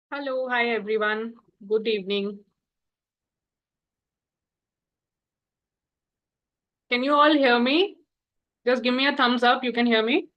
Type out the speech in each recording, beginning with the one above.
Hello, hi everyone. Good evening. Can you all hear me? Just give me a thumbs up. You can hear me?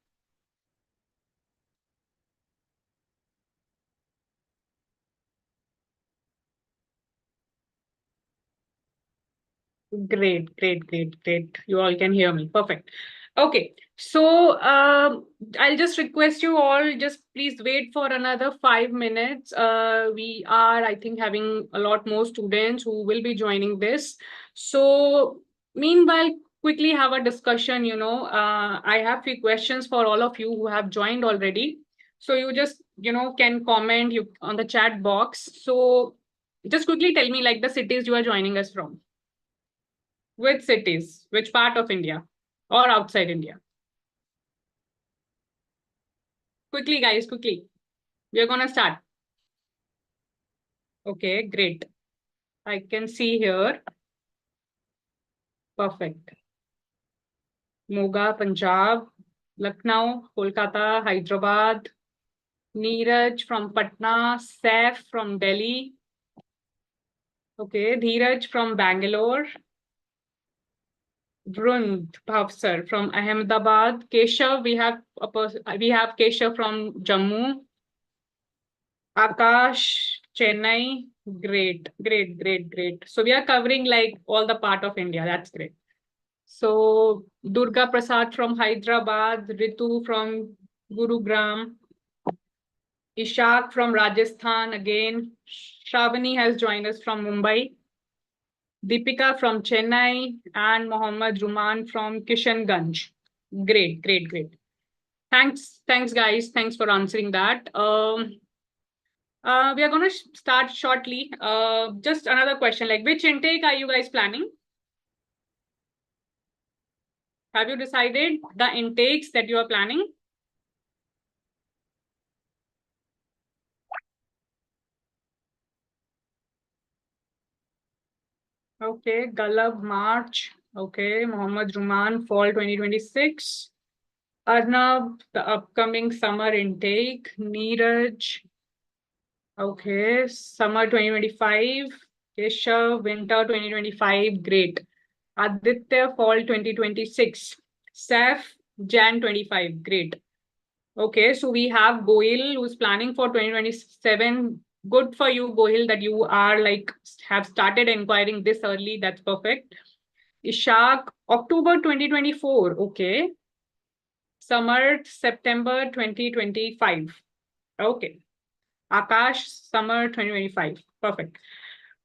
Great, great, great, great. You all can hear me. Perfect. Okay, so I'll just request you all just please wait for another 5 minutes. We are, I think, having a lot more students who will be joining this. So meanwhile, quickly have a discussion. I have few questions for all of you who have joined already. So you just can comment you on the chat box. So just quickly tell me like the cities you are joining us from. Which cities? Which part of India or outside India? Quickly, guys, quickly. We are going to start. Okay, great. I can see here. Perfect. Moga, Punjab, Lucknow, Kolkata, Hyderabad, Neeraj from Patna, Saif from Delhi. Okay, Dheeraj from Bangalore, Vrund Bhavsar from Ahmedabad, Keshav, we have Keshav from Jammu, Akash, Chennai. Great, great, great, great. So we are covering like all the part of India. That's great. So Durga Prasad from Hyderabad, Ritu from Gurugram, Ishak from Rajasthan again. Shravani has joined us from Mumbai. Deepika from Chennai and Mohammad Ruman from Kishanganj. Great, great, great. Thanks, guys. Thanks for answering that. We are going to start shortly. Just another question, like which intake are you guys planning? Have you decided the intakes that you are planning? Okay, Galab March. Okay, Mohammad Ruman Fall 2026. Arnab, the upcoming summer intake. Neeraj. Okay, summer 2025. Keshav, winter 2025. Great. Aditya, fall 2026. Saf, Jan 25. Great. Okay, so we have Gohil who's planning for 2027. Good for you, Gohil, that you are like have started inquiring this early. That's perfect. Ishak, October 2024. Okay. Summer, September 2025. Okay. Akash, summer 2025. Perfect.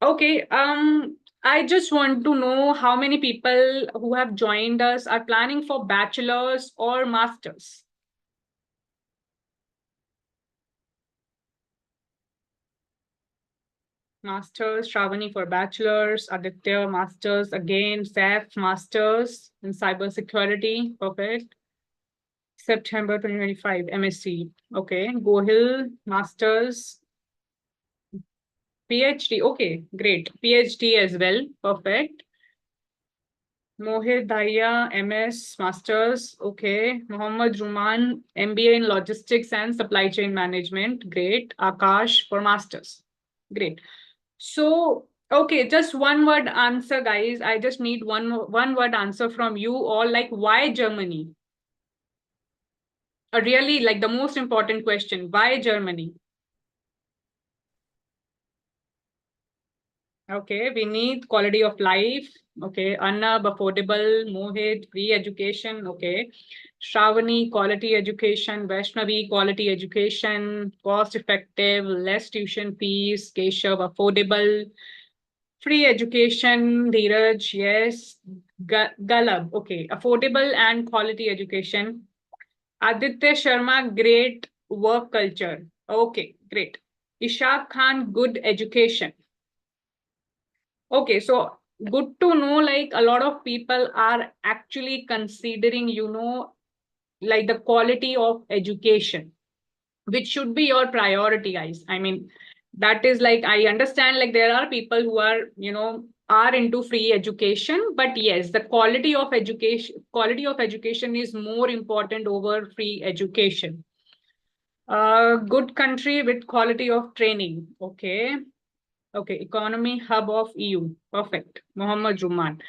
Okay. I just want to know how many people who have joined us are planning for bachelor's or master's. Masters, Shravani for bachelor's, Aditya masters again, Saif masters in cybersecurity. Perfect. September 2025, MSc. Okay. Gohil masters, PhD. Okay, great. PhD as well. Perfect. Mohit Dahiya, MS masters. Okay. Mohammad Ruman, MBA in logistics and supply chain management. Great. Akash for masters. Great. So, okay, just one word answer, guys. I just need one word answer from you all. Like, why Germany? Really, like the most important question. Why Germany? Okay, we need quality of life. Okay, Anna, affordable, Mohit, free education. Okay, Shravani, quality education. Vaishnavi, quality education, cost effective, less tuition fees. Keshav, affordable. Free education, Dheeraj, yes. Galab, okay. Affordable and quality education. Aditya Sharma, great work culture. Okay, great. Ishaq Khan, good education. Okay, so good to know, like a lot of people are actually considering, like the quality of education, which should be your priority, guys. I mean, that is like, I understand like there are people who are, are into free education, but yes, the quality of education is more important over free education. Good country with quality of training. Okay. Okay. Economy hub of EU. Perfect. Mohammed Ruman.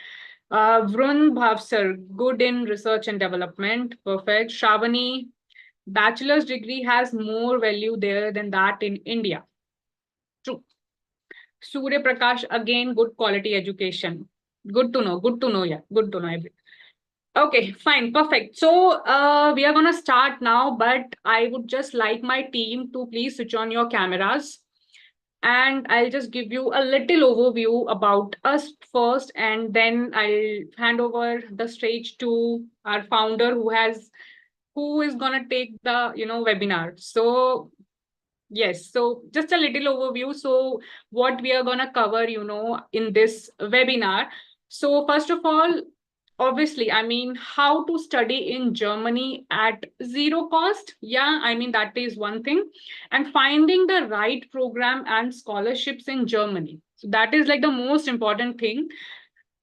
Vrun Bhavsar, good in research and development. Perfect. Shravani, bachelor's degree has more value there than that in India. True. Surya Prakash, again, good quality education. Good to know. Good to know. Yeah. Good to know. Okay, fine, perfect. So we are gonna start now, but I would just like my team to please switch on your cameras, and I'll just give you a little overview about us first, and then I'll hand over the stage to our founder who is gonna take the webinar. So yes, so just a little overview. So what we are gonna cover, in this webinar. So first of all, obviously, I mean, how to study in Germany at zero cost. Yeah, I mean, that is one thing. And finding the right program and scholarships in Germany. So that is like the most important thing,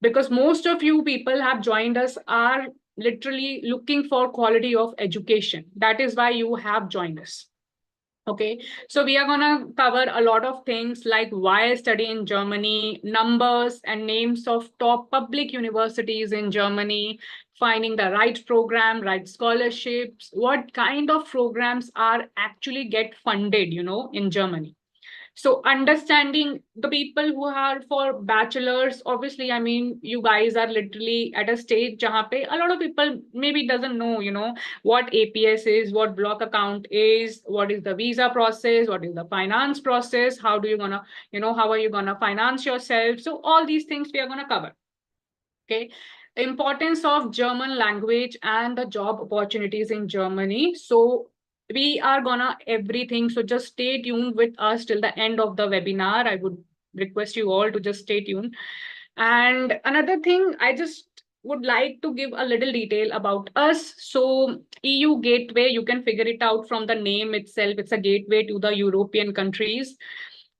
because most of you people have joined us are literally looking for quality of education. That is why you have joined us. Okay, so we are going to cover a lot of things like why study in Germany, numbers and names of top public universities in Germany, finding the right program, right scholarships, what kind of programs are actually get funded, in Germany. So understanding the people who are for bachelors, obviously, I mean, you guys are literally at a stage jahan pe a lot of people maybe doesn't know, what APS is, what block account is, what is the visa process, what is the finance process, how do you gonna, how are you gonna finance yourself? So all these things we are gonna cover. Okay. Importance of German language and the job opportunities in Germany. So we are gonna everything. So just stay tuned with us till the end of the webinar. I would request you all to just stay tuned. And another thing, I just would like to give a little detail about us. So EU Gateway, you can figure it out from the name itself. It's a gateway to the European countries.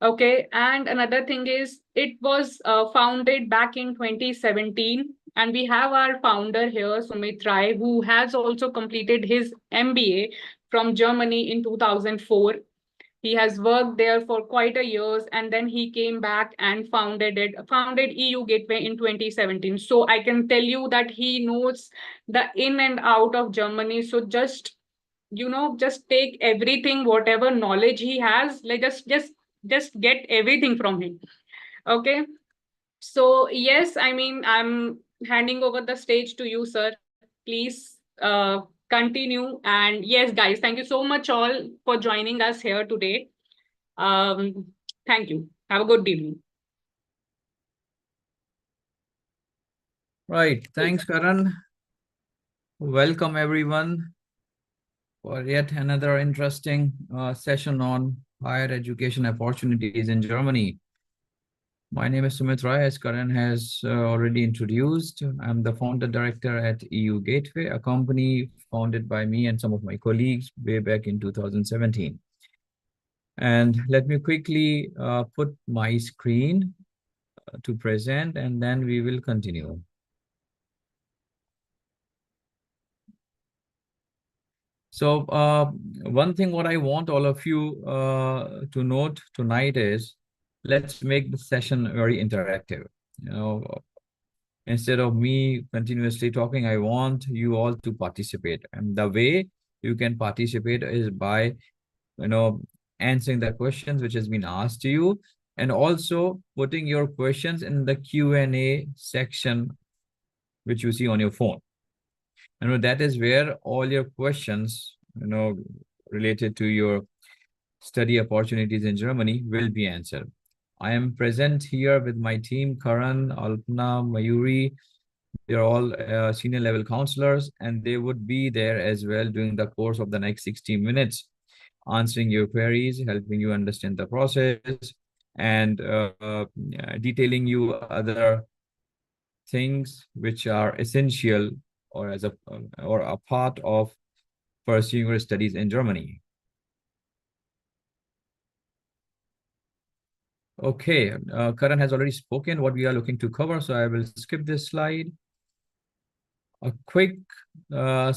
Okay, and another thing is it was founded back in 2017, and we have our founder here, Sumit Rai, who has also completed his MBA from Germany in 2004. He has worked there for quite a years, and then he came back and founded EU Gateway in 2017. So I can tell you that he knows the in and out of Germany. So just take everything, whatever knowledge he has, like just get everything from him. Okay, so yes, I mean, I'm handing over the stage to you, sir. Please continue. And yes, guys, thank you so much all for joining us here today. Thank you. Have a good evening. Right. Thanks, Karan. Welcome, everyone, for yet another interesting session on higher education opportunities in Germany. My name is Sumit Rai, as Karan has already introduced. I'm the founder director at EU Gateway, a company founded by me and some of my colleagues way back in 2017. And let me quickly put my screen to present, and then we will continue. So one thing what I want all of you to note tonight is, let's make the session very interactive. Instead of me continuously talking, I want you all to participate. And the way you can participate is by, answering the questions which has been asked to you, and also putting your questions in the Q&A section, which you see on your phone. That is where all your questions, related to your study opportunities in Germany will be answered. I am present here with my team, Karan, Alpna, Mayuri. They're all senior level counselors, and they would be there as well during the course of the next 60 minutes, answering your queries, helping you understand the process, and detailing you other things which are essential or or a part of pursuing your studies in Germany. Okay, Karan has already spoken what we are looking to cover, so I will skip this slide. A quick uh,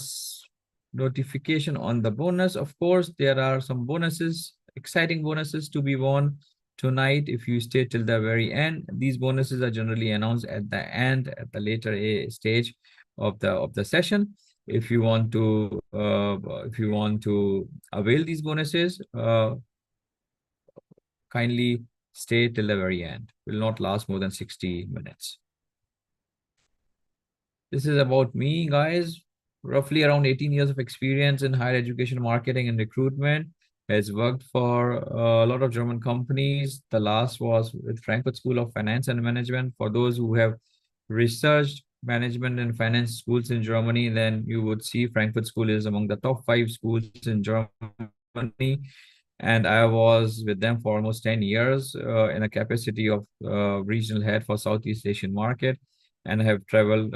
notification on the bonus. Of course, there are some bonuses, exciting bonuses to be won tonight if you stay till the very end. These bonuses are generally announced at the end, at the later stage of the session. If you want to avail these bonuses, kindly stay till the very end. Will not last more than 60 minutes. This is about me, guys. Roughly around 18 years of experience in higher education marketing and recruitment. Has worked for a lot of German companies. The last was with Frankfurt School of Finance and Management. For those who have researched management and finance schools in Germany, then you would see Frankfurt School is among the top 5 schools in Germany. And I was with them for almost 10 years in a capacity of regional head for Southeast Asian market, and have traveled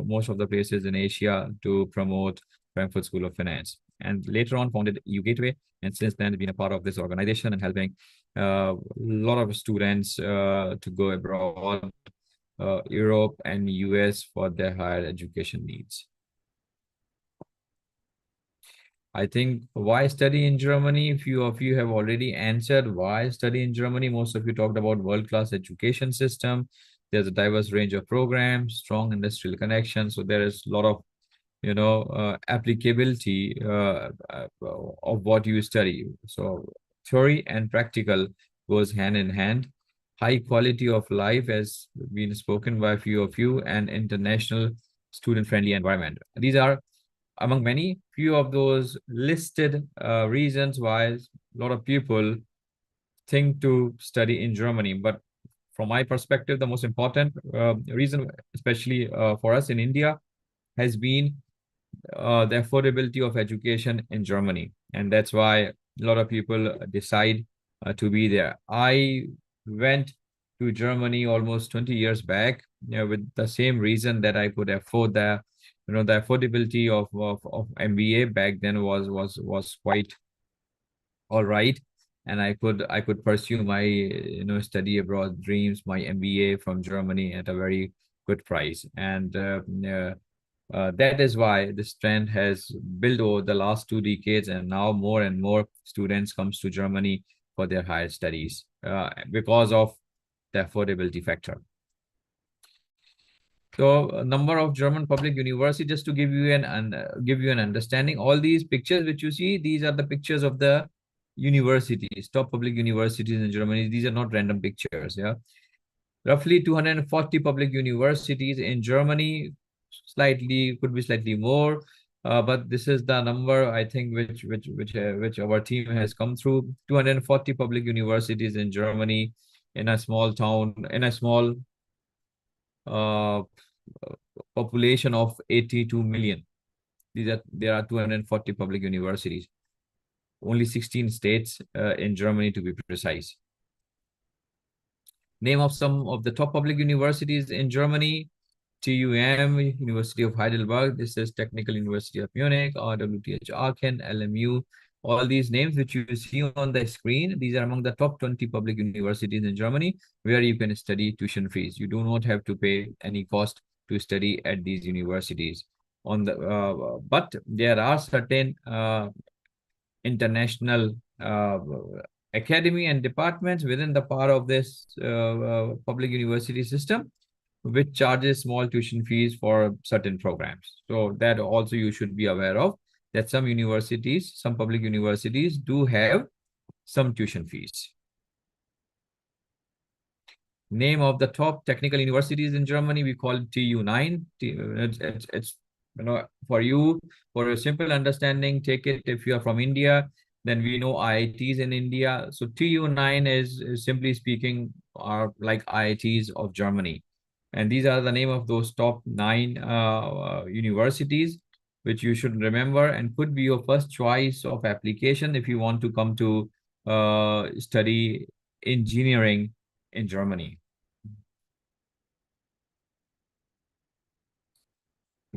most of the places in Asia to promote Frankfurt School of Finance. And later on founded EUGateway, and since then been a part of this organization and helping a lot of students to go abroad, Europe and US for their higher education needs. I think why study in Germany? Few of you have already answered why study in Germany. Most of you talked about world-class education system. There's a diverse range of programs, strong industrial connections. So there is a lot of, applicability of what you study. So theory and practical goes hand in hand. High quality of life has been spoken by a few of you, and international student-friendly environment. These are among many few of those listed reasons why a lot of people think to study in Germany. But from my perspective, the most important reason, especially for us in India, has been the affordability of education in Germany. And that's why a lot of people decide to be there. I went to Germany almost 20 years back, with the same reason that I could afford the affordability of MBA back then was quite all right. And I could pursue my study abroad dreams, my MBA from Germany at a very good price. And that is why this trend has built over the last 2 decades, and now more and more students comes to Germany for their higher studies because of the affordability factor. So, a number of German public universities, just to give you an understanding, all these pictures which you see, these are the pictures of the universities, top public universities in Germany. These are not random pictures. Yeah, roughly 240 public universities in Germany. Could be slightly more, but this is the number I think which our team has come through. 240 public universities in Germany, in a small town, in a small uh, population of 82 million. There are 240 public universities, only 16 states in Germany to be precise. Name of some of the top public universities in Germany: TUM, University of Heidelberg. This is Technical University of Munich, RWTH Aachen, LMU. All these names which you see on the screen, these are among the top 20 public universities in Germany where you can study tuition fees. You do not have to pay any cost to study at these universities. But there are certain international academy and departments within the part of this public university system, which charges small tuition fees for certain programs. So that also you should be aware of, that some public universities do have some tuition fees. Name of the top technical universities in Germany, we call it TU9. It's for your simple understanding, take it if you are from India, then we know IITs in India. So TU9 is simply speaking are like IITs of Germany. And these are the name of those top 9 universities, which you should remember and could be your first choice of application if you want to come to study engineering in Germany.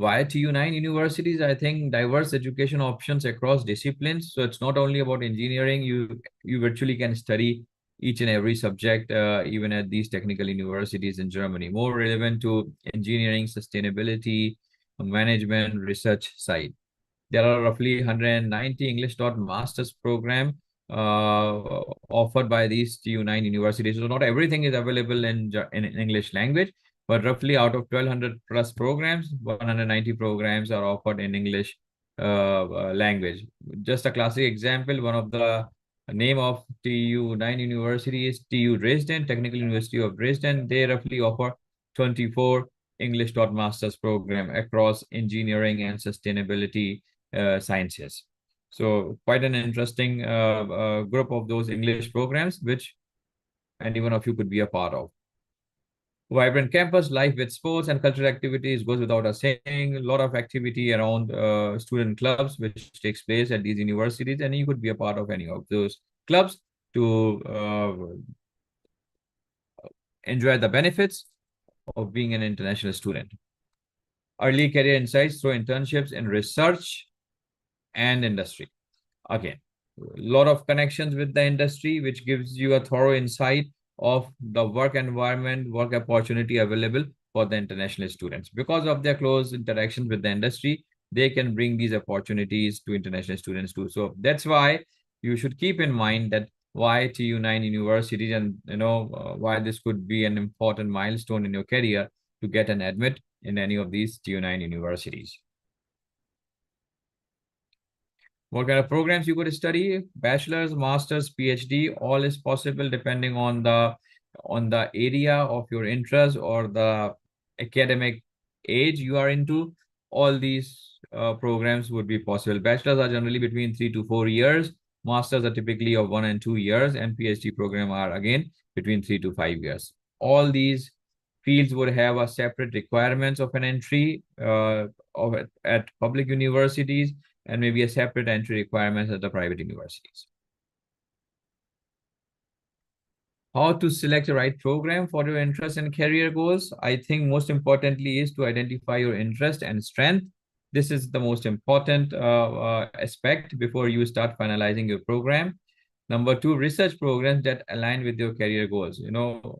Why TU9 universities? I think diverse education options across disciplines. So it's not only about engineering. You virtually can study each and every subject, even at these technical universities in Germany, more relevant to engineering, sustainability, management, research side. There are roughly 190 English taught master's program offered by these TU9 universities. So not everything is available in English language, but roughly out of 1,200 plus programs, 190 programs are offered in English language. Just a classic example, one of the name of TU9 university is TU Dresden, Technical University of Dresden. They roughly offer 24 English taught master's program across engineering and sustainability sciences. So quite an interesting group of those English programs, which any one of you could be a part of. Vibrant campus life with sports and cultural activities goes without us saying. A lot of activity around student clubs, which takes place at these universities, and you could be a part of any of those clubs to enjoy the benefits of being an international student. Early career insights through internships in research and industry. Again, a lot of connections with the industry, which gives you a thorough insight of the work environment, work opportunity available for the international students. Because of their close interactions with the industry, they can bring these opportunities to international students too. So that's why you should keep in mind that why TU9 universities, and why this could be an important milestone in your career to get an admit in any of these TU9 universities. What kind of programs you could study? Bachelor's, master's, PhD, all is possible depending on the area of your interest or the academic age you are into. All these programs would be possible. Bachelor's are generally between 3 to 4 years. Masters are typically of 1 and 2 years, and PhD program are again between 3 to 5 years. All these fields would have a separate requirements of an entry at public universities, and maybe a separate entry requirements at the private universities. How to select the right program for your interest and career goals? I think most importantly is to identify your interest and strength. This is the most important aspect before you start finalizing your program. Number two, research programs that align with your career goals.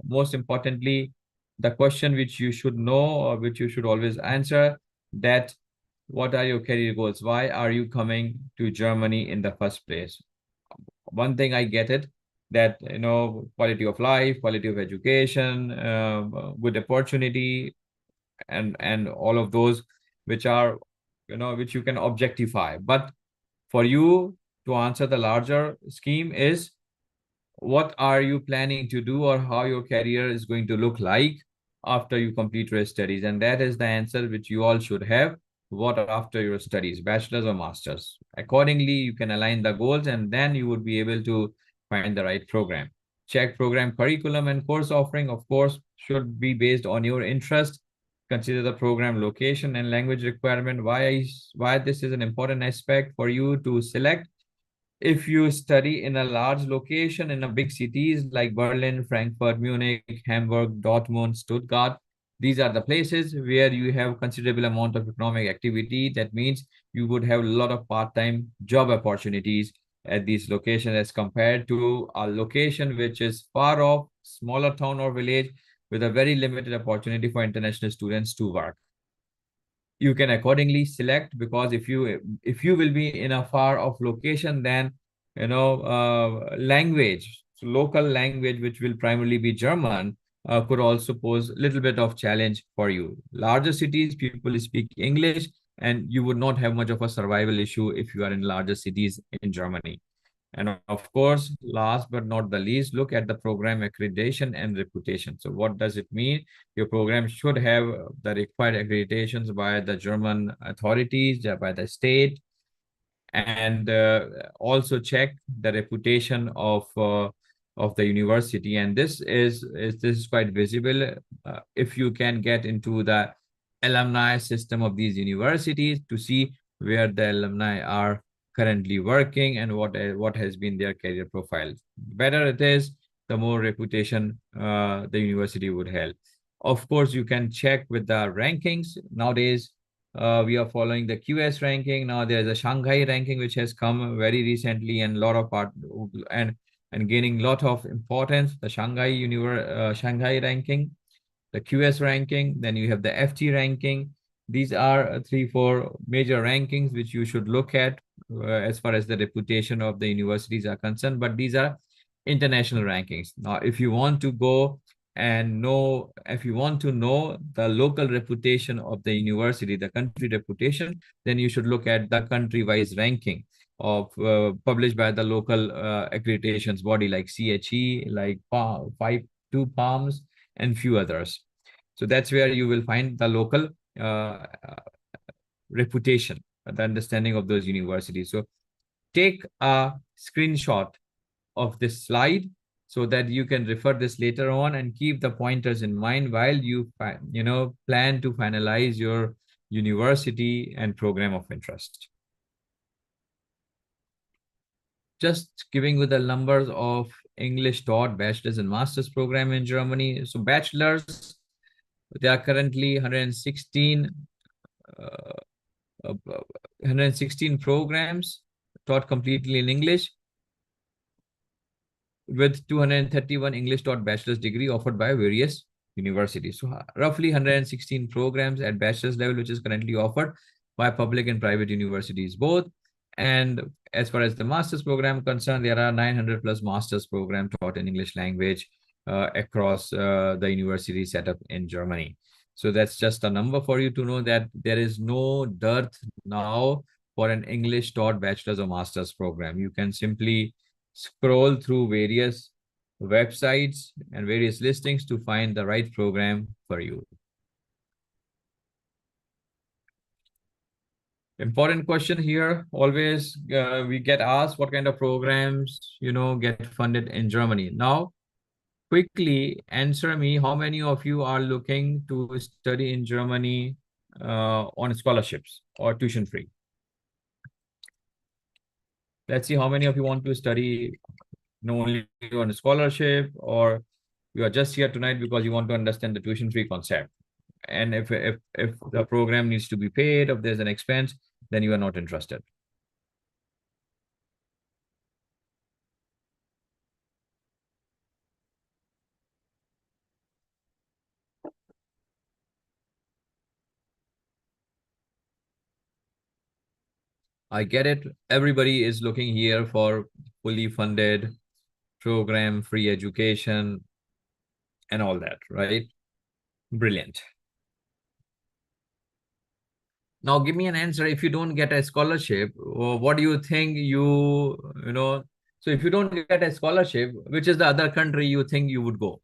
Most importantly, the question which you should know, or which you should always answer, that what are your career goals? Why are you coming to Germany in the first place? One thing I get it, that quality of life, quality of education, good opportunity, and all of those which are which you can objectify. But for you to answer the larger scheme is, what are you planning to do, or how your career is going to look like after you complete your studies? And that is the answer which you all should have. What after your studies, bachelor's or master's? Accordingly, you can align the goals, and then you would be able to find the right program. Check program curriculum and course offering, of course, should be based on your interest. Consider the program location and language requirement. Why this is an important aspect for you to select? If you study in a large location in a big cities like Berlin, Frankfurt, Munich, Hamburg, Dortmund, Stuttgart, these are the places where you have considerable amount of economic activity. That means you would have a lot of part-time job opportunities at these locations, as compared to a location which is far off, smaller town or village, with a very limited opportunity for international students to work. You can accordingly select, because if you will be in a far off location, then language, so local language, which will primarily be German, could also pose a little bit of challenge for you. Larger cities, people speak English, and you would not have much of a survival issue if you are in larger cities in Germany. And of course, last but not the least, look at the program accreditation and reputation. So what does it mean? Your program should have the required accreditations by the German authorities, by the state, and also check the reputation of the university. And this is quite visible if you can get into the alumni system of these universities to see where the alumni are currently working and what has been their career profile. Better it is, the more reputation the university would have. Of course, you can check with the rankings nowadays. We are following the QS ranking. Now there is a Shanghai ranking which has come very recently and lot of part and gaining lot of importance. The Shanghai ranking, the QS ranking, then you have the FT ranking. These are three, four major rankings which you should look at as far as the reputation of the universities are concerned. But these are international rankings. Now, if you want to go and know, if you want to know the local reputation of the university, the country reputation, then you should look at the country-wise ranking of published by the local accreditations body like CHE, like Two Palms, and few others. So that's where you will find the local uh, reputation, the understanding of those universities. So take a screenshot of this slide so that you can refer this later on and keep the pointers in mind while you plan to finalize your university and program of interest. Just giving you the numbers of English taught bachelor's and master's program in Germany. So bachelor's, there are currently 116 programs taught completely in English, with 231 English taught bachelor's degree offered by various universities. So roughly 116 programs at bachelor's level, which is currently offered by public and private universities both. And as far as the master's program concerned, there are 900 plus master's program taught in English language across the university setup in Germany. So that's just a number for you to know that there is no dearth now for an English taught bachelor's or master's program. You can simply scroll through various websites and various listings to find the right program for you. Important question here. Always we get asked what kind of programs, get funded in Germany. Now, quickly answer me, how many of you are looking to study in Germany on scholarships or tuition free? Let's see how many of you want to study only on a scholarship, or you are just here tonight because you want to understand the tuition free concept. And if the program needs to be paid, if there's an expense, then you are not interested. I get it. Everybody is looking here for fully funded program, free education, and all that, right? Brilliant. Now give me an answer. If you don't get a scholarship, what do you think so if you don't get a scholarship, which is the other country you think you would go?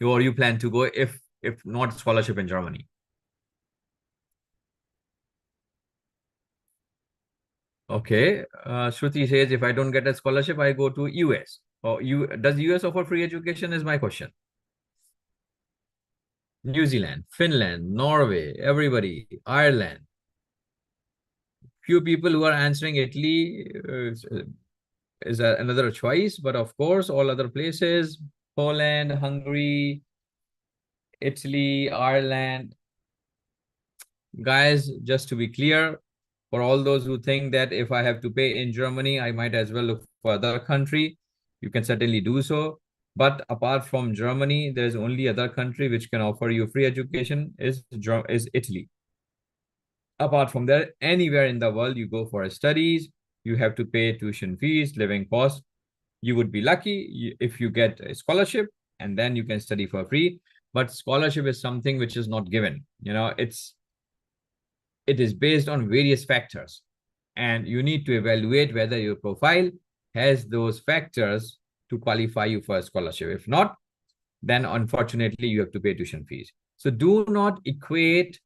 Or you plan to go if not scholarship in Germany? Okay. Shruti says, if I don't get a scholarship, I go to US. Or does US offer free education is my question. New Zealand, Finland, Norway, everybody, Ireland. Few people who are answering Italy is another choice, but of course, all other places, Poland, Hungary, Italy, Ireland. Guys, just to be clear, for all those who think that if I have to pay in Germany, I might as well look for other country, you can certainly do so. But apart from Germany, there's only other country which can offer you free education is Italy. Apart from that, anywhere in the world you go for studies, you have to pay tuition fees, living costs. You would be lucky if you get a scholarship and then you can study for free. But scholarship is something which is not given. It is based on various factors, and you need to evaluate whether your profile has those factors to qualify you for a scholarship. If not, then unfortunately you have to pay tuition fees. So do not equate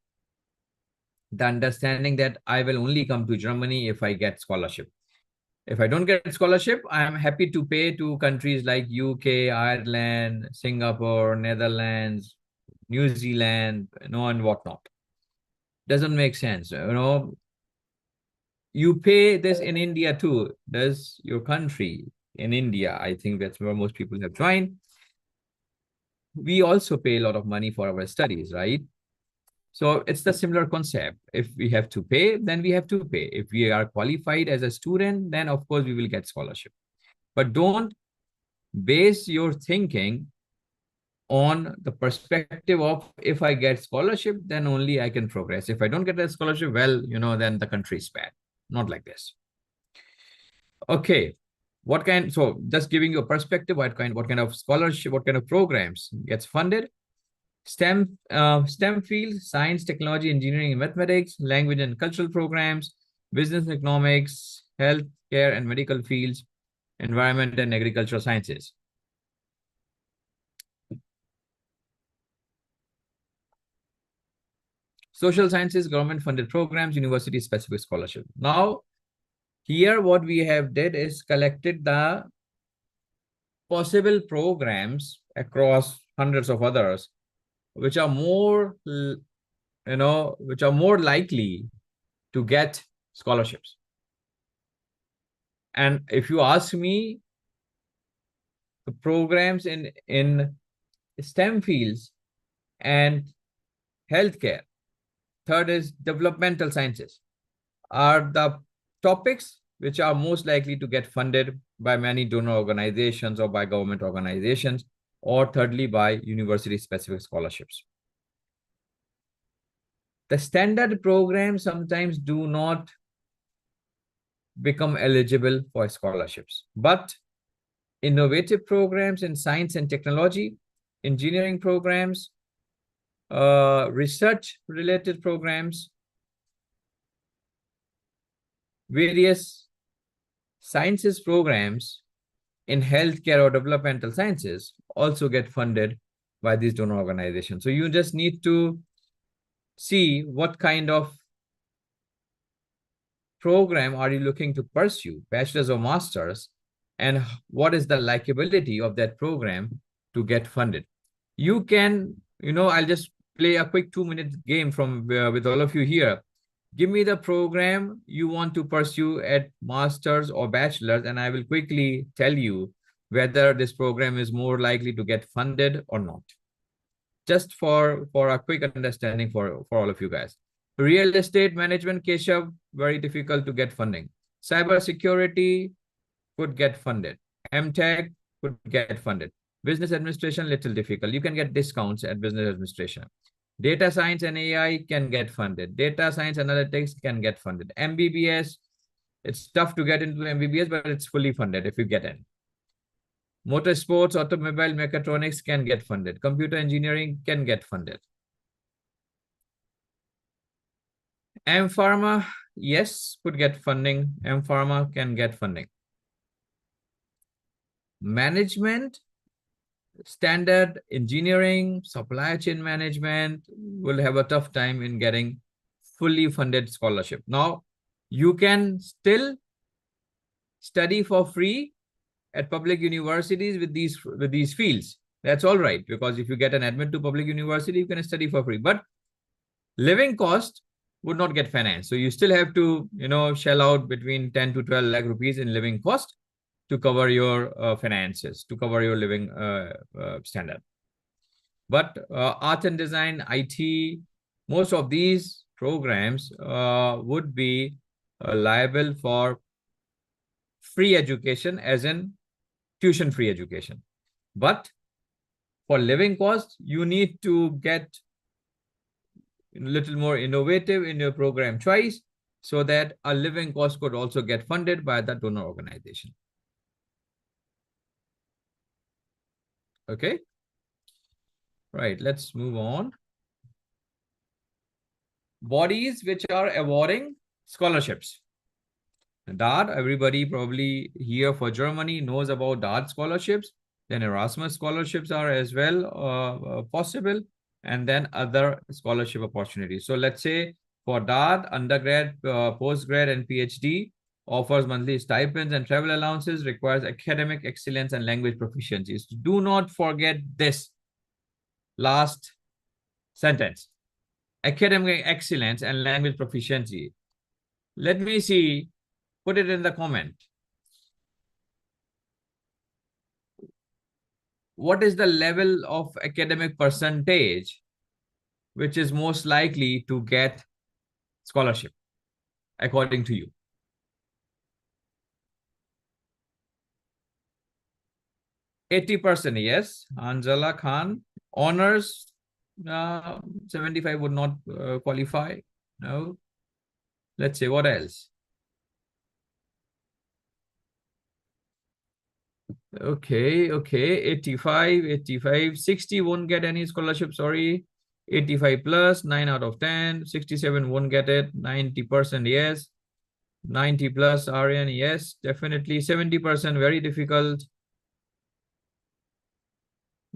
the understanding that I will only come to Germany if I get scholarship. If I don't get scholarship, I am happy to pay to countries like UK, Ireland, Singapore, Netherlands, New Zealand, and whatnot. Doesn't make sense. You pay this in India too. Does your country in India? I think that's where most people have joined. We also pay a lot of money for our studies, right? So it's the similar concept. If we have to pay, then we have to pay. If we are qualified as a student, then of course we will get scholarship. But don't base your thinking on the perspective of, if I get scholarship, then only I can progress. If I don't get a scholarship, well, then the country is bad. Not like this. Okay. So just giving you a perspective, what kind of scholarship, what kind of programs gets funded? STEM fields, science, technology, engineering, and mathematics, language and cultural programs, business and economics, health care and medical fields, environment and agricultural sciences. Social sciences, government-funded programs, university-specific scholarship. Now, here what we have did is collected the possible programs across hundreds of others, which are more, which are more likely to get scholarships. And if you ask me, the programs in STEM fields and healthcare, third is developmental sciences, are the topics which are most likely to get funded by many donor organizations or by government organizations, or thirdly, by university-specific scholarships. The standard programs sometimes do not become eligible for scholarships, but innovative programs in science and technology, engineering programs, research-related programs, various sciences programs in healthcare or developmental sciences also get funded by these donor organizations. So you just need to see what kind of program are you looking to pursue, bachelor's or master's, and what is the likability of that program to get funded. You can, I'll just play a quick 2-minute game from with all of you here. Give me the program you want to pursue at master's or bachelor's, and I will quickly tell you whether this program is more likely to get funded or not. Just for a quick understanding for all of you guys. Real estate management, Keshav, very difficult to get funding. Cybersecurity could get funded. MTech could get funded. Business administration, little difficult. You can get discounts at business administration. Data science and AI can get funded. Data science analytics can get funded. MBBS, it's tough to get into MBBS, but it's fully funded if you get in. Motorsports, automobile, mechatronics can get funded. Computer engineering can get funded. M-Pharma, yes, could get funding. M-Pharma can get funding. Management, standard engineering, supply chain management will have a tough time in getting fully funded scholarship. Now, you can still study for free at public universities with these fields. That's all right, because if you get an admit to public university, you can study for free. But living cost would not get financed. So you still have to, shell out between 10 to 12 lakh rupees in living cost to cover your finances, to cover your living standard. But art and design, IT, most of these programs would be liable for free education, as in tuition free education. But for living costs, you need to get a little more innovative in your program choice so that a living cost could also get funded by the donor organization. Okay. Right, let's move on. Bodies which are awarding scholarships. DART, everybody probably here for Germany knows about DART scholarships. Then Erasmus scholarships are as well possible. And then other scholarship opportunities. So let's say for DART, undergrad, postgrad, and PhD offers monthly stipends and travel allowances, requires academic excellence and language proficiencies. Do not forget this last sentence. Academic excellence and language proficiency. Let me see. Put it in the comment. What is the level of academic percentage which is most likely to get scholarship, according to you? %80%, yes. Anjala Khan. Honors, 75 would not qualify. No. Let's say what else? Okay, 85, 60 won't get any scholarship, sorry. 85 plus, 9 out of 10. 67 won't get it. 90%, yes. 90 plus, Aryan, yes, definitely. 70%, very difficult.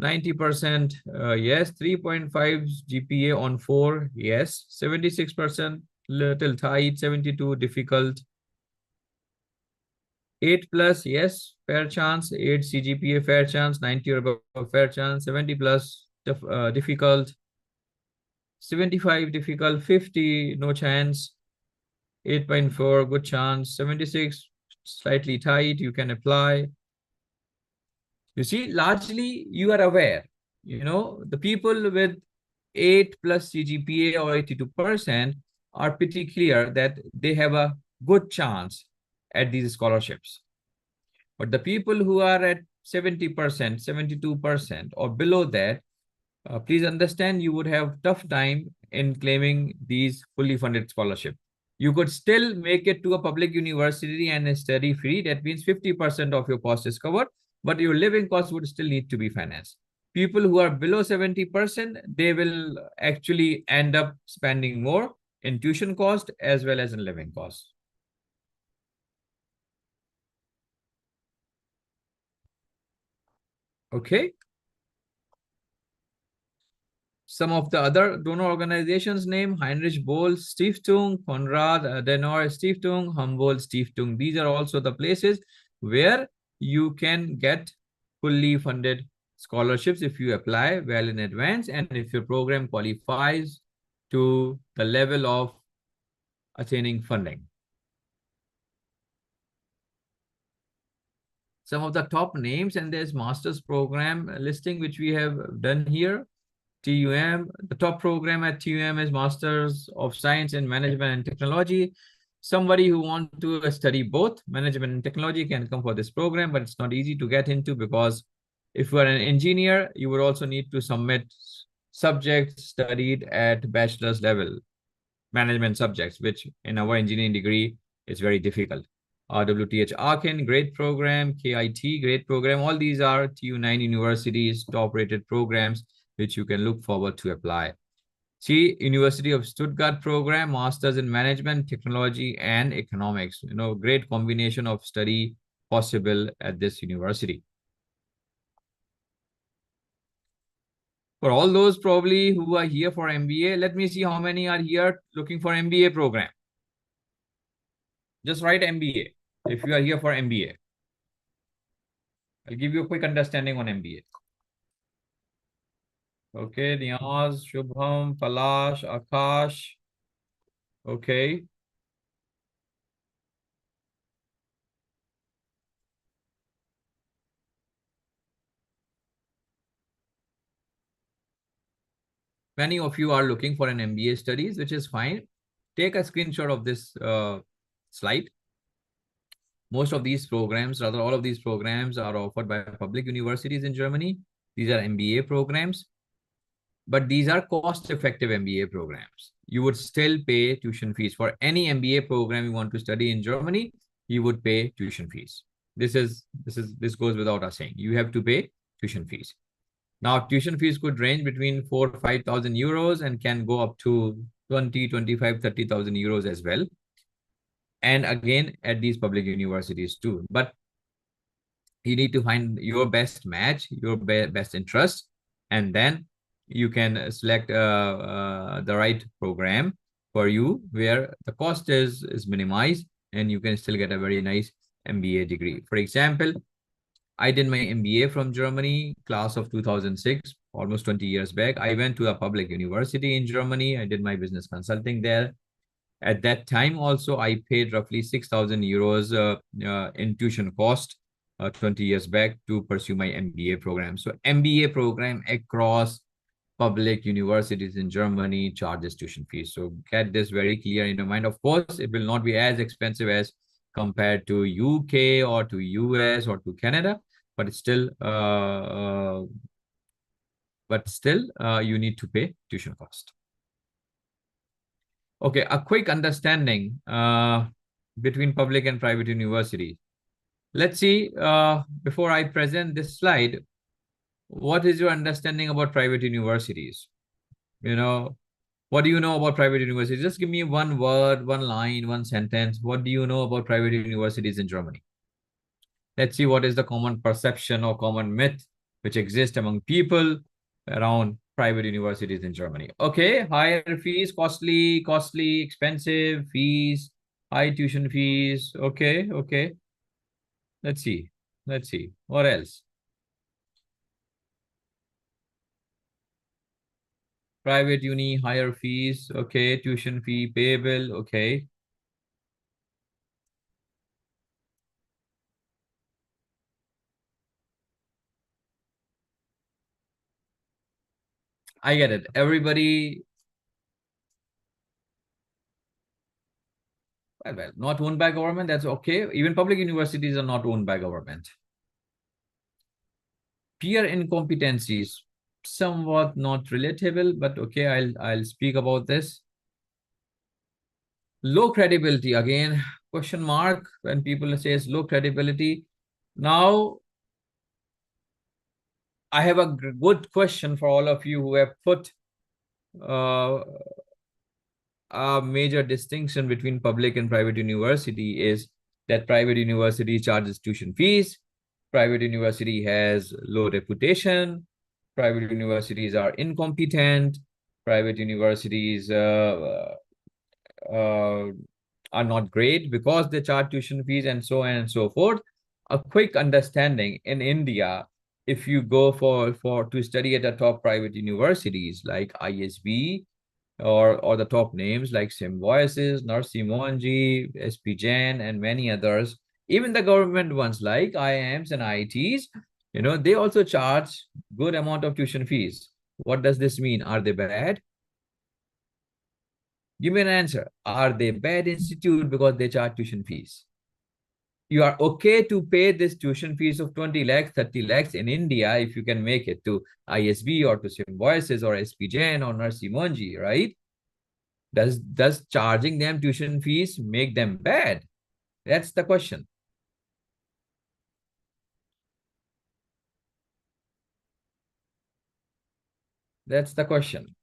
90%, yes. 3.5 GPA on 4, yes. 76%, little tight. 72, difficult. 8 plus, yes, fair chance. 8 CGPA, fair chance. 90 or above, fair chance. 70 plus, difficult. 75, difficult. 50, no chance. 8.4, good chance. 76, slightly tight. You can apply. You see, largely you are aware, the people with 8 plus CGPA or 82% are pretty clear that they have a good chance at these scholarships. But the people who are at 70%, 72% or below that, please understand you would have tough time in claiming these fully funded scholarship. You could still make it to a public university and study free. That means 50% of your cost is covered, but your living costs would still need to be financed. People who are below 70%, they will actually end up spending more in tuition cost as well as in living costs. Okay. Some of the other donor organizations name: Heinrich Boll Stiftung, Konrad Adenauer Stiftung, Humboldt Stiftung. These are also the places where you can get fully funded scholarships if you apply well in advance and if your program qualifies to the level of attaining funding. Some of the top names, and there's master's program listing which we have done here. TUM, the top program at TUM is Masters of Science in Management and Technology. Somebody who wants to study both management and technology can come for this program, but it's not easy to get into because if you are an engineer, you would also need to submit subjects studied at bachelor's level, management subjects, which in our engineering degree is very difficult. RWTH Aachen, great program. KIT, great program. All these are TU9 universities, top-rated programs, which you can look forward to apply. See, University of Stuttgart program, Masters in Management, Technology, and Economics. Great combination of study possible at this university. For all those probably who are here for MBA, let me see how many are here looking for MBA program. Just write MBA if you are here for MBA. I'll give you a quick understanding on MBA. Okay, Niyaz, Shubham, Palash, Akash. Okay. Many of you are looking for an MBA studies, which is fine. Take a screenshot of this slide. Most of these programs, rather all of these programs are offered by public universities in Germany. These are MBA programs, but these are cost-effective MBA programs. You would still pay tuition fees. For any MBA program you want to study in Germany, you would pay tuition fees. This goes without us saying. You have to pay tuition fees. Now, tuition fees could range between 4,000 to 5,000 euros and can go up to 20, 25, 30,000 euros as well. And again, at these public universities too. But you need to find your best match, your best interest, and then you can select the right program for you where the cost is minimized and you can still get a very nice MBA degree. For example, I did my MBA from Germany, class of 2006, almost 20 years back. I went to a public university in Germany. I did my business consulting there. At that time also, I paid roughly 6,000 euros in tuition cost 20 years back to pursue my MBA program. So MBA program across public universities in Germany charges tuition fees. So get this very clear in your mind. Of course, it will not be as expensive as compared to UK or to US or to Canada, but it's still you need to pay tuition cost. Okay, a quick understanding between public and private universities. Let's see, before I present this slide, what is your understanding about private universities? What do you know about private universities? Just give me one word, one line, one sentence. What do you know about private universities in Germany? Let's see what is the common perception or common myth which exists among people around private universities in Germany. Okay, higher fees, costly, expensive fees, high tuition fees. Okay. Let's see. What else? Private uni, higher fees. Okay, tuition fee payable. Okay. I get it. Everybody, well, not owned by government. That's okay. Even public universities are not owned by government. Peer incompetencies, somewhat not relatable, but okay, I'll speak about this. Low credibility, again, question mark when people say it's low credibility. Now, I have a good question for all of you who have put uh, a major distinction between public and private university is that private university charges tuition fees, private university has low reputation, private universities are incompetent, private universities uh, are not great because they charge tuition fees and so on and so forth. A quick understanding in India, if you go for to study at the top private universities like ISB or the top names like Symbiosis, Narsi Mohanji, SP Jain, and many others, even the government ones like IIMs and IITs, they also charge good amount of tuition fees. What does this mean? Are they bad? Give me an answer. Are they bad institute because they charge tuition fees? You are okay to pay this tuition fees of 20 lakhs, 30 lakhs in India if you can make it to ISB or to Symbiosis or SP Jain or Narsi Monji, right? Does charging them tuition fees make them bad? That's the question. That's the question.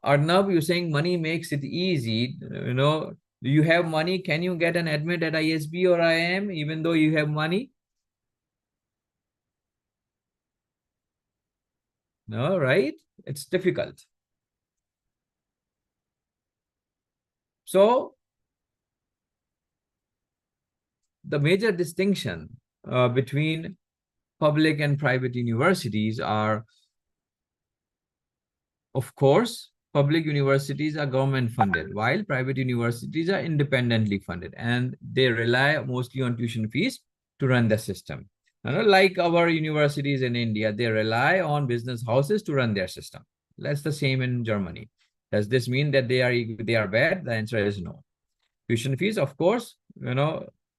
Arnab, you're saying money makes it easy. Do you have money? Can you get an admit at ISB or IIM even though you have money? No, right? It's difficult. So the major distinction between public and private universities are, of course, public universities are government funded, while private universities are independently funded, and they rely mostly on tuition fees to run the system. Like our universities in India, they rely on business houses to run their system. That's the same in Germany. Does this mean that they are bad? The answer is no. Tuition fees, of course,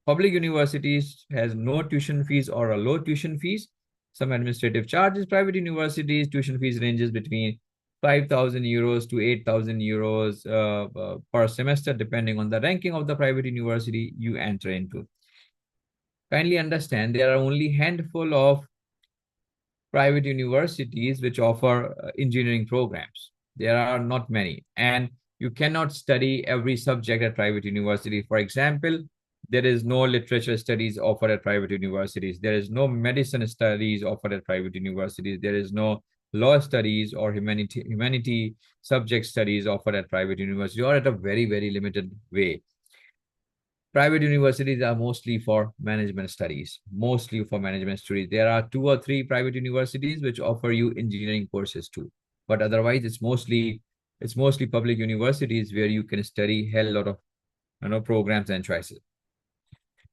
public universities has no tuition fees or a low tuition fees. Some administrative charges. Private universities tuition fees ranges between 5,000 euros to 8,000 euros per semester, depending on the ranking of the private university you enter into. Kindly understand there are only handful of private universities which offer engineering programs. There are not many, and you cannot study every subject at private university. For example, there is no literature studies offered at private universities. There is no medicine studies offered at private universities. There is no law studies or humanity subject studies offered at private universities, or at a very, very limited way. Private universities are mostly for management studies, There are 2 or 3 private universities which offer you engineering courses too, but otherwise it's mostly public universities where you can study hell lot of programs and choices.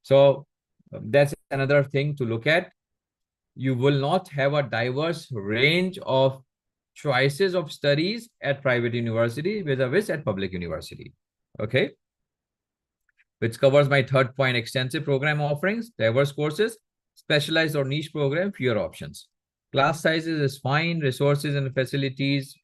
So that's another thing to look at. You will not have a diverse range of choices of studies at private university vis-a-vis at public university. Okay. Which covers my third point, extensive program offerings, diverse courses, specialized or niche program, fewer options. Class sizes is fine, resources and facilities.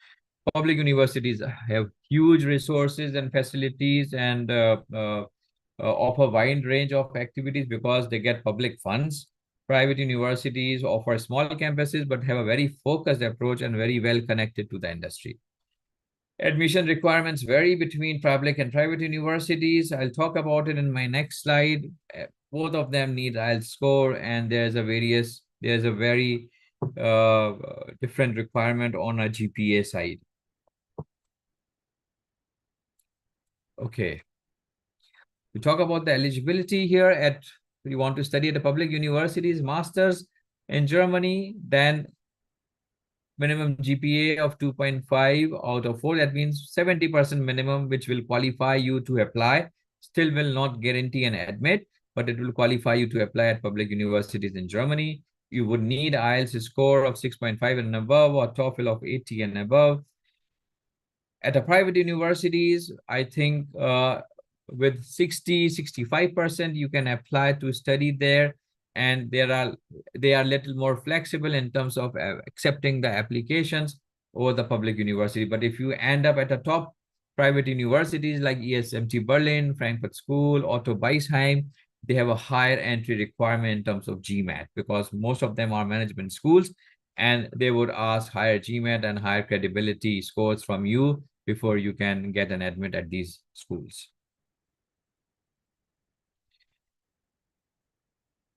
Public universities have huge resources and facilities and offer wide range of activities because they get public funds. Private universities offer small campuses but have a very focused approach and very well connected to the industry. Admission requirements vary between public and private universities. I'll talk about it in my next slide. Both of them need IELTS score, and there's a very different requirement on a GPA side. Okay. We talk about the eligibility here at, you want to study at a public universities, masters in Germany, then minimum GPA of 2.5 out of 4. That means 70% minimum, which will qualify you to apply. Still will not guarantee an admit, but it will qualify you to apply at public universities in Germany. You would need IELTS score of 6.5 and above or TOEFL of 80 and above. At the private universities, I think with 65%, you can apply to study there. And they are a little more flexible in terms of accepting the applications over the public university. But if you end up at the top private universities like ESMT Berlin, Frankfurt School, Otto Beisheim, they have a higher entry requirement in terms of GMAT because most of them are management schools and they would ask higher GMAT and higher credibility scores from you before you can get an admit at these schools.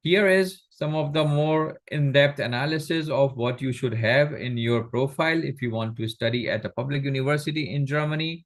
Here is some of the more in-depth analysis of what you should have in your profile if you want to study at a public university in Germany.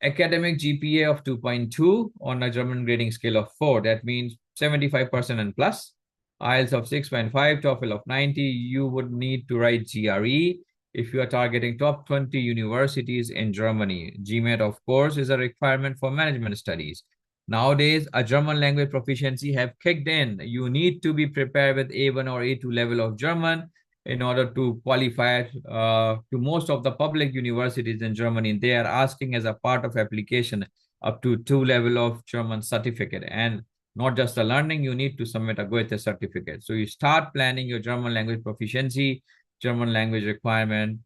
Academic GPA of 2.2 on a German grading scale of 4. That means 75% and plus. IELTS of 6.5, TOEFL of 90. You would need to write GRE if you are targeting top 20 universities in Germany. GMAT, of course, is a requirement for management studies. Nowadays, a German language proficiency have kicked in. You need to be prepared with A1 or A2 level of German in order to qualify to most of the public universities in Germany. They are asking as a part of application up to 2 level of German certificate. And not just the learning, you need to submit a Goethe certificate. So you start planning your German language proficiency, German language requirement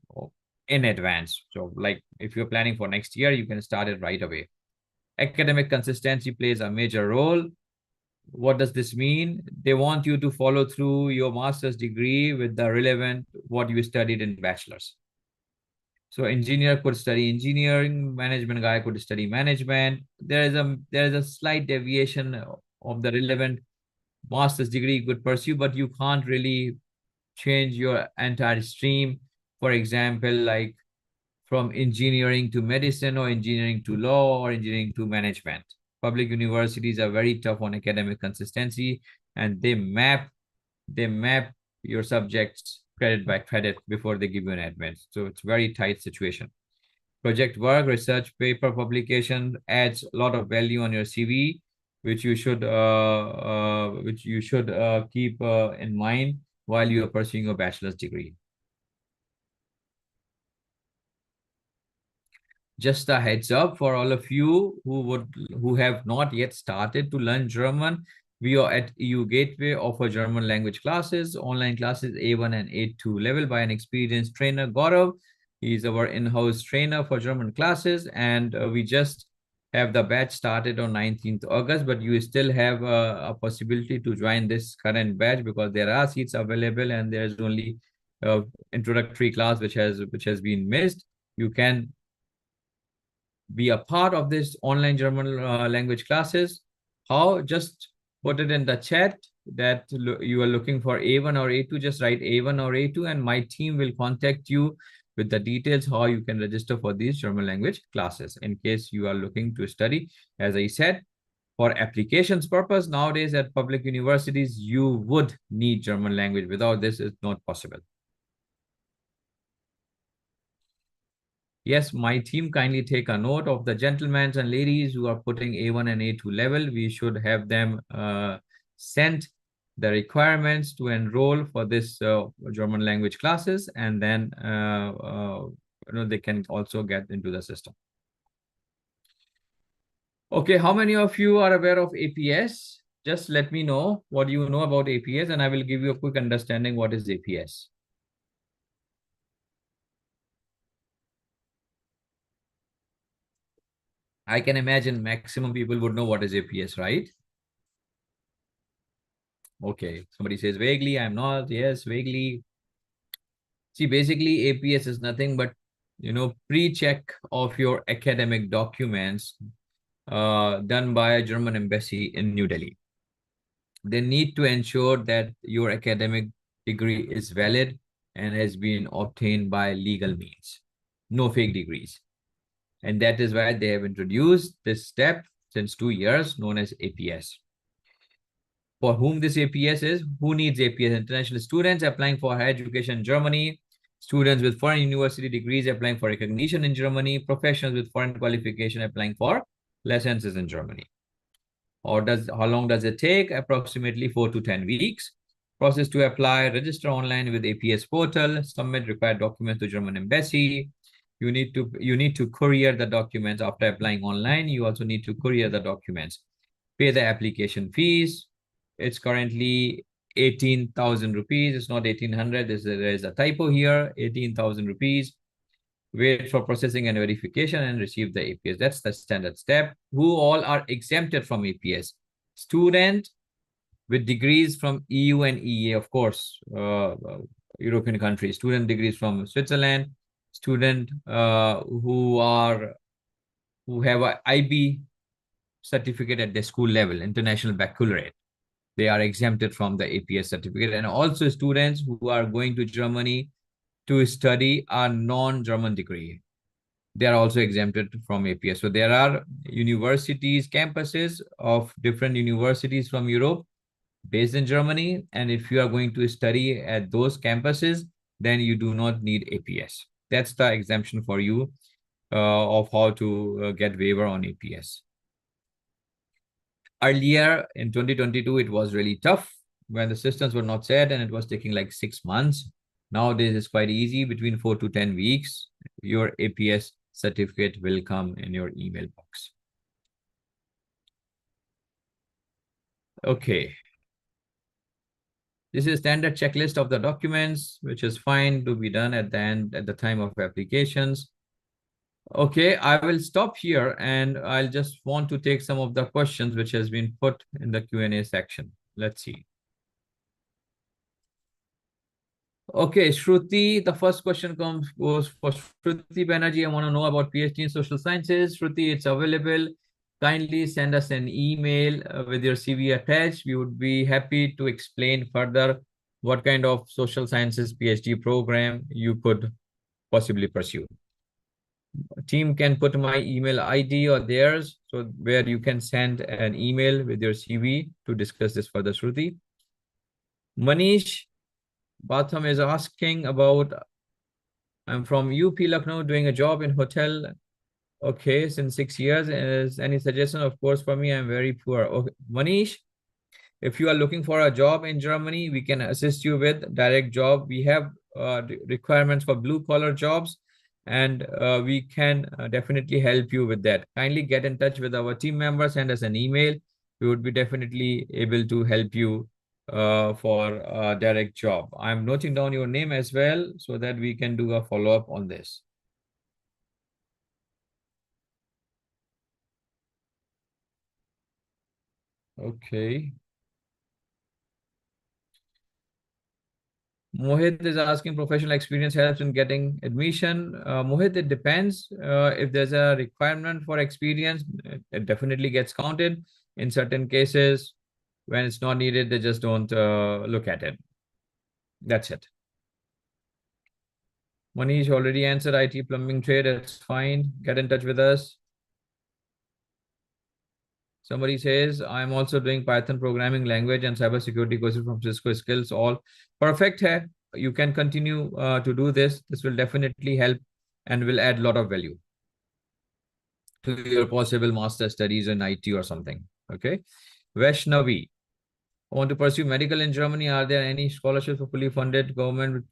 in advance. So like if you're planning for next year, you can start it right away. Academic consistency plays a major role. What does this mean? They want you to follow through your master's degree with the relevant what you studied in bachelor's. So engineer could study engineering, management guy could study management. There is a slight deviation of the relevant master's degree you could pursue, but you can't really change your entire stream. For example, like from engineering to medicine or engineering to law or engineering to management. Public universities are very tough on academic consistency and they map your subjects credit by credit before they give you an admit. So it's very tight situation. Project work, research paper publication adds a lot of value on your CV, which you should keep in mind while you are pursuing a bachelor's degree. Just a heads up for all of you who have not yet started to learn German. We are at EUGateway offer German language classes, online classes A1 and A2 level by an experienced trainer, Gaurav. He's our in-house trainer for German classes, and we just have the batch started on 19th August, but you still have a possibility to join this current batch because there are seats available and there's only introductory class which has been missed. You can be a part of this online German language classes. How? Just put it in the chat that you are looking for A1 or A2. Just write A1 or A2 and my team will contact you with the details how you can register for these German language classes in case you are looking to study. As I said, for applications purpose, nowadays at public universities, you would need German language. Without this, it's not possible. Yes, my team kindly take a note of the gentlemen and ladies who are putting A1 and A2 level. We should have them sent the requirements to enroll for this German language classes, and then they can also get into the system. Okay, how many of you are aware of APS? Just let me know what you know about APS, and I will give you a quick understanding what is APS. I can imagine maximum people would know what is APS, right? Okay, somebody says vaguely, I'm not. Yes, vaguely. See, basically APS is nothing but, pre-check of your academic documents done by a German embassy in New Delhi. They need to ensure that your academic degree is valid and has been obtained by legal means. No fake degrees. And that is why they have introduced this step since 2 years, known as APS. For whom this APS is? Who needs APS? International students applying for higher education in Germany, students with foreign university degrees applying for recognition in Germany, professionals with foreign qualification applying for licenses in Germany. How long does it take? Approximately 4 to 10 weeks. Process to apply: register online with APS portal, submit required documents to German embassy. You need to courier the documents after applying online. You also need to courier the documents. Pay the application fees. It's currently 18,000 rupees. It's not 1,800. There is a typo here. 18,000 rupees. Wait for processing and verification and receive the APS. That's the standard step. Who all are exempted from APS? Student with degrees from EU and EA, of course, European countries. Student degrees from Switzerland. Student who have a IB certificate at the school level, International Baccalaureate. They are exempted from the APS certificate. And also students who are going to Germany to study a non-German degree. They are also exempted from APS. So there are universities, campuses of different universities from Europe based in Germany. And if you are going to study at those campuses, then you do not need APS. That's the exemption for you of how to get waiver on APS. Earlier in 2022, it was really tough when the systems were not set and it was taking like 6 months. Nowadays, it's quite easy. Between 4 to 10 weeks, your APS certificate will come in your email box. Okay. This is standard checklist of the documents, which is fine to be done at the end, at the time of applications. Okay, I will stop here and I'll just want to take some of the questions which has been put in the Q&A section. Let's see. Okay, Shruti, the first question goes for Shruti Banerjee. I want to know about PhD in social sciences. Shruti, it's available. Kindly send us an email with your CV attached. We would be happy to explain further what kind of social sciences PhD program you could possibly pursue. Team can put my email ID or theirs, so where you can send an email with your CV to discuss this further, Shruti. Manish Batham is asking about, I'm from UP Lucknow doing a job in hotel. Okay, since 6 years. Is any suggestion? Of course, for me, I'm very poor. Okay, Manish, if you are looking for a job in Germany, we can assist you with direct job. We have requirements for blue collar jobs, and we can definitely help you with that. Kindly get in touch with our team members, send us an email. We would be definitely able to help you for a direct job. I'm noting down your name as well so that we can do a follow-up on this. Okay. Mohit is asking professional experience helps in getting admission. Mohit, it depends. If there's a requirement for experience, it definitely gets counted. In certain cases, when it's not needed, they just don't look at it. That's it. Manish already answered IT plumbing trade. That's fine. Get in touch with us. Somebody says, I'm also doing Python programming language and cybersecurity courses from Cisco Skills. All perfect. Hai. You can continue to do this. This will definitely help and will add a lot of value to your possible master studies in IT or something. Okay. Vaishnavi. I want to pursue medical in Germany. Are there any scholarships for fully funded government?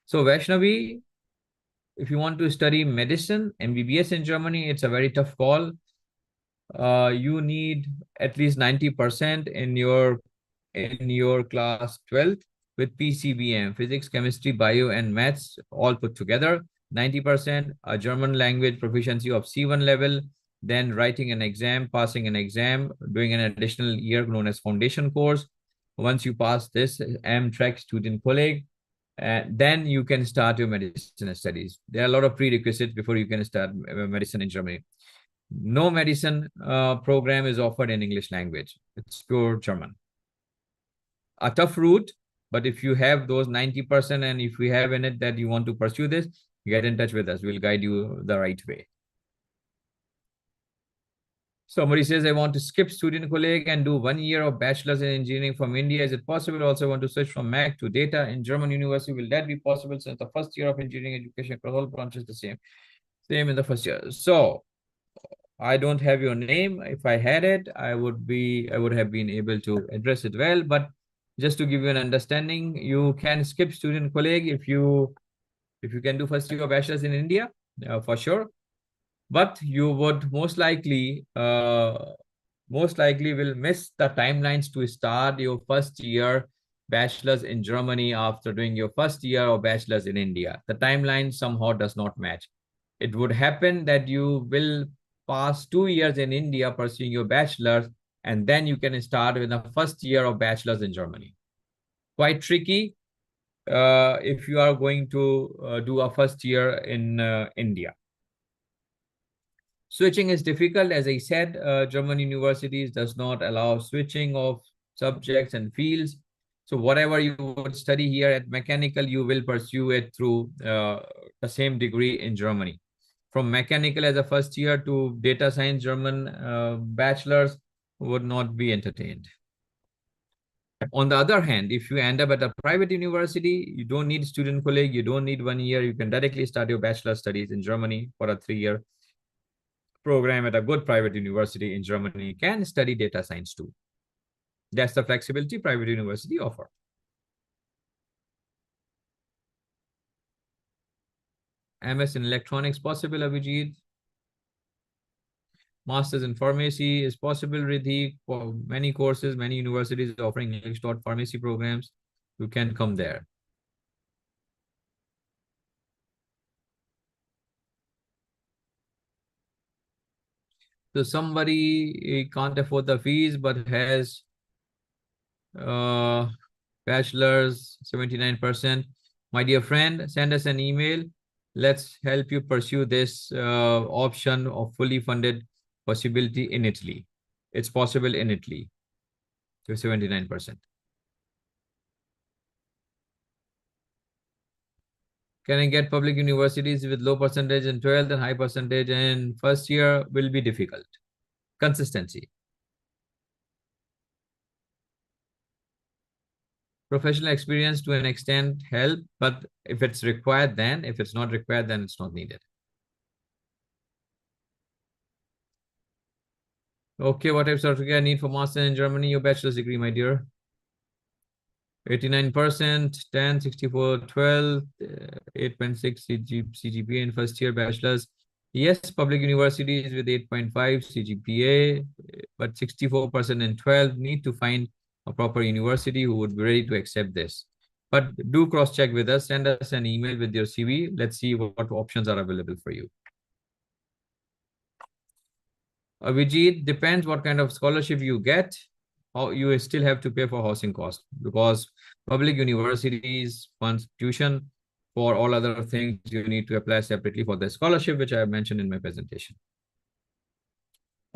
So Vaishnavi, if you want to study medicine, MBBS in Germany, it's a very tough call. You need at least 90% in your class 12th with PCBM, physics, chemistry, bio, and maths all put together. 90%, a German language proficiency of C1 level, then writing an exam, passing an exam, doing an additional year known as foundation course. Once you pass this Amtrak student colleague, then you can start your medicine studies. There are a lot of prerequisites before you can start medicine in Germany. No medicine program is offered in English language. It's pure German. A tough route, but if you have those 90% and if we have in it that you want to pursue this, get in touch with us. We'll guide you the right way. Somebody says, I want to skip student colleague and do 1 year of bachelor's in engineering from India. Is it possible? Also want to switch from Mac to data in German university. Will that be possible since the first year of engineering education across all branches the same? Same in the first year. So I don't have your name. If I had it, I would have been able to address it well. But just to give you an understanding, you can skip student colleague if you can do first year of bachelor's in India, for sure. But you would most likely will miss the timelines to start your first year bachelor's in Germany after doing your first year of bachelor's in India. The timeline somehow does not match. It would happen that you will pass 2 years in India pursuing your bachelor's, and then you can start with the first year of bachelor's in Germany. Quite tricky if you are going to do a first year in India. Switching is difficult. As I said, German universities does not allow switching of subjects and fields. So whatever you would study here at mechanical, you will pursue it through the same degree in Germany. From mechanical as a first year to data science German bachelor's would not be entertained. On the other hand, if you end up at a private university, you don't need student colleague, you don't need 1 year, you can directly start your bachelor studies in Germany for a 3-year program at a good private university in Germany. Can study data science too. That's the flexibility private university offer. MS in electronics possible, Abhijit. Masters in pharmacy is possible, Riddhi. For many courses, many universities offering English taught pharmacy programs. You can come there. So somebody can't afford the fees but has bachelor's 79%. My dear friend, send us an email. Let's help you pursue this option of fully funded possibility in Italy. It's possible in Italy to 79%. Can I get public universities with low percentage in 12th and high percentage in first year will be difficult. Consistency. Professional experience to an extent help, but if it's required, then if it's not required, then it's not needed. Okay, what types of certificate I need for master in Germany? Your bachelor's degree, my dear. 89%, 10, 64, 12, 8.6 CGPA in first year bachelor's. Yes, public universities with 8.5 CGPA, but 64% in 12 need to find a proper university who would be ready to accept this. But do cross-check with us, send us an email with your CV. Let's see what options are available for you. Vijit, depends what kind of scholarship you get. How you still have to pay for housing cost because public universities fund tuition. For all other things, you need to apply separately for the scholarship, which I have mentioned in my presentation.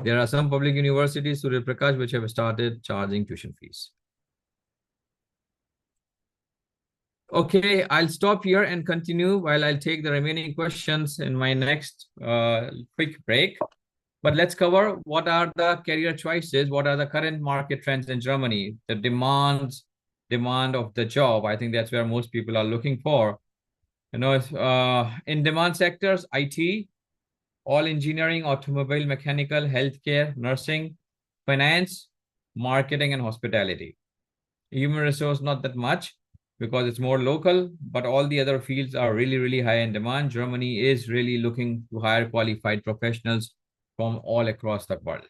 There are some public universities, Surya Prakash, which have started charging tuition fees. Okay, I'll stop here and continue while I'll take the remaining questions in my next quick break. But let's cover what are the career choices, what are the current market trends in Germany, the demand of the job. I think that's where most people are looking for. You know, in demand sectors, IT, all engineering, automobile, mechanical, healthcare, nursing, finance, marketing, and hospitality. Human resource, not that much because it's more local, but all the other fields are really, really high in demand. Germany is really looking to hire qualified professionals from all across the world.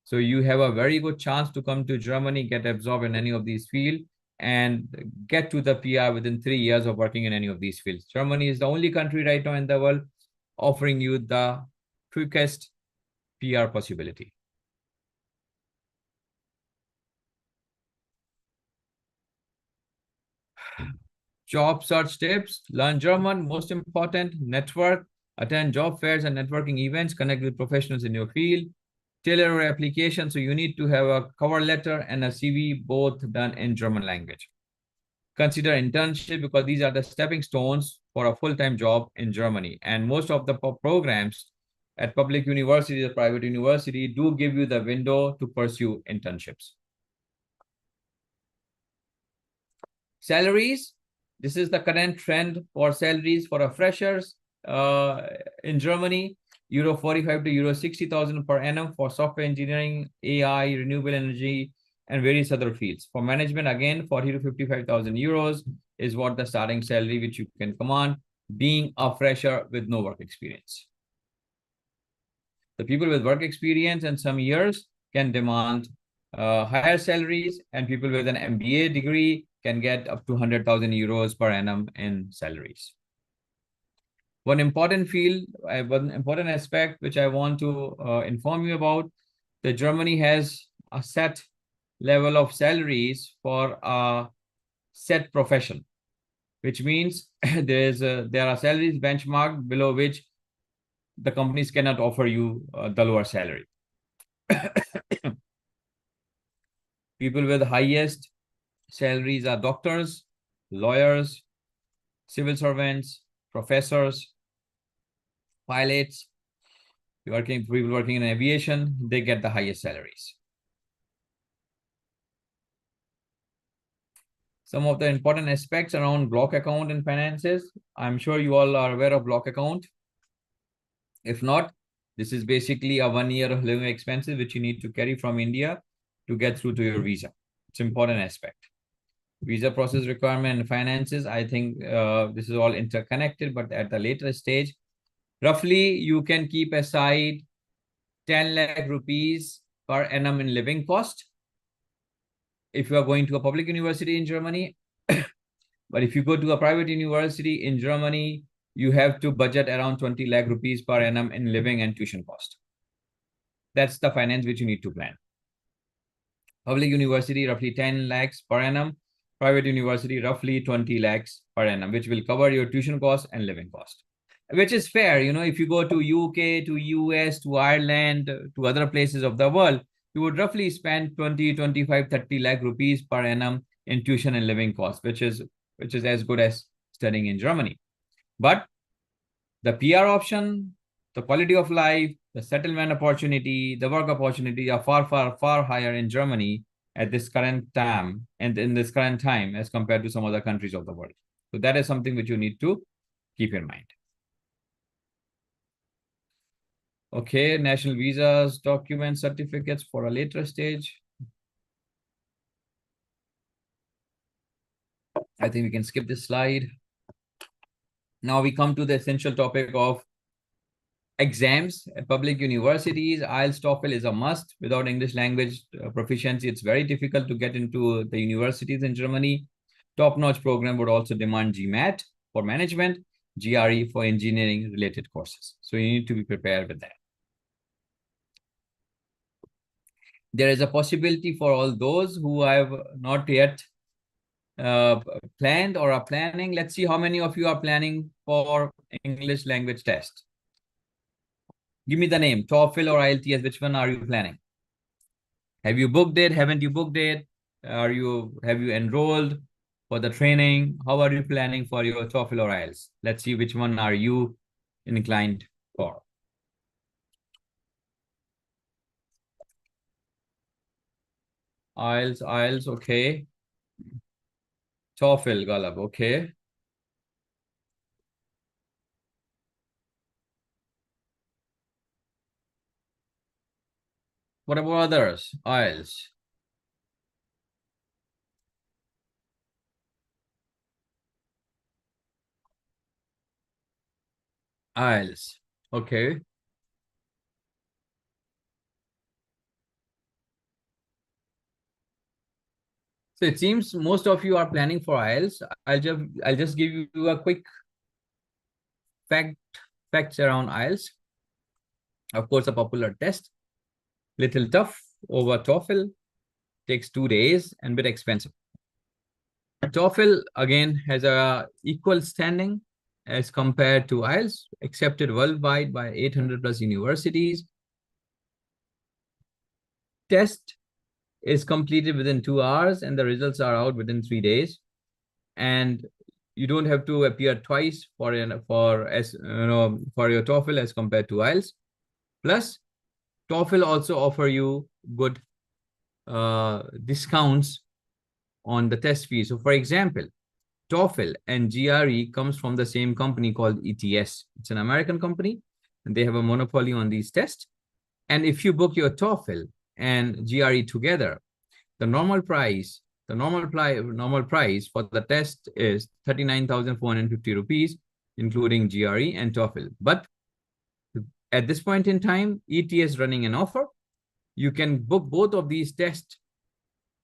So you have a very good chance to come to Germany, get absorbed in any of these fields, and get to the PR within 3 years of working in any of these fields. Germany is the only country right now in the world offering you the quickest PR possibility. Job search tips, learn German, most important, network, attend job fairs and networking events, connect with professionals in your field, tailor your application. So you need to have a cover letter and a CV, both done in German language. Consider internship because these are the stepping stones for a full-time job in Germany. And most of the programs at public universities or private university do give you the window to pursue internships. Salaries. This is the current trend for salaries for a freshers in Germany. Euro 45 to Euro 60,000 per annum for software engineering, AI, renewable energy, and various other fields. For management, again, 40 to 55,000 euros is what the starting salary which you can command, being a fresher with no work experience. The people with work experience and some years can demand higher salaries, and people with an MBA degree can get up to 100,000 euros per annum in salaries. One important field, one important aspect which I want to inform you about, that Germany has a set level of salaries for a set profession, which means there are salaries benchmarked below which the companies cannot offer you the lower salary. People with the highest salaries are doctors, lawyers, civil servants, professors, pilots, people working in aviation. They get the highest salaries. Some of the important aspects around block account and finances. I'm sure you all are aware of block account. If not, this is basically a 1 year of living expenses which you need to carry from India to get through to your visa. It's an important aspect. Visa process requirement and finances. I think this is all interconnected, but at the later stage, roughly you can keep aside 10 lakh rupees per annum in living cost if you are going to a public university in Germany. But if you go to a private university in Germany, you have to budget around 20 lakh rupees per annum in living and tuition cost. That's the finance which you need to plan. Public university, roughly 10 lakhs per annum. Private university, roughly 20 lakhs per annum, which will cover your tuition cost and living cost, which is fair. You know, if you go to UK, to US, to Ireland, to other places of the world, you would roughly spend 20, 25, 30 lakh rupees per annum in tuition and living costs, which is as good as studying in Germany. But the PR option, the quality of life, the settlement opportunity, the work opportunity are far, far, far higher in Germany at this current time and in this current time as compared to some other countries of the world. So that is something which you need to keep in mind. Okay, national visas, documents, certificates for a later stage. I think we can skip this slide. Now we come to the essential topic of exams at public universities. IELTS, TOEFL is a must. Without English language proficiency, it's very difficult to get into the universities in Germany. Top-notch program would also demand GMAT for management, GRE for engineering-related courses. So you need to be prepared with that. There is a possibility for all those who have not yet planned or are planning. Let's see how many of you are planning for English language test. Give me the name, TOEFL or IELTS. Which one are you planning? Have you booked it? Haven't you booked it? Have you enrolled for the training? How are you planning for your TOEFL or IELTS? Let's see which one are you inclined for. IELTS, okay. TOEFL, Galab, okay. What about others? IELTS. IELTS. Okay. So it seems most of you are planning for IELTS. I'll just give you a quick facts around IELTS. Of course, a popular test, little tough over TOEFL, takes 2 days and bit expensive. TOEFL again has a equal standing as compared to IELTS, accepted worldwide by 800 plus universities. Test is completed within 2 hours and the results are out within 3 days. And you don't have to appear twice for your TOEFL as compared to IELTS. Plus, TOEFL also offer you good discounts on the test fee. So for example, TOEFL and GRE comes from the same company called ETS. It's an American company and they have a monopoly on these tests. And if you book your TOEFL and GRE together, the normal price for the test is 39,450 rupees, including GRE and TOEFL. But at this point in time, ETS running an offer. You can book both of these tests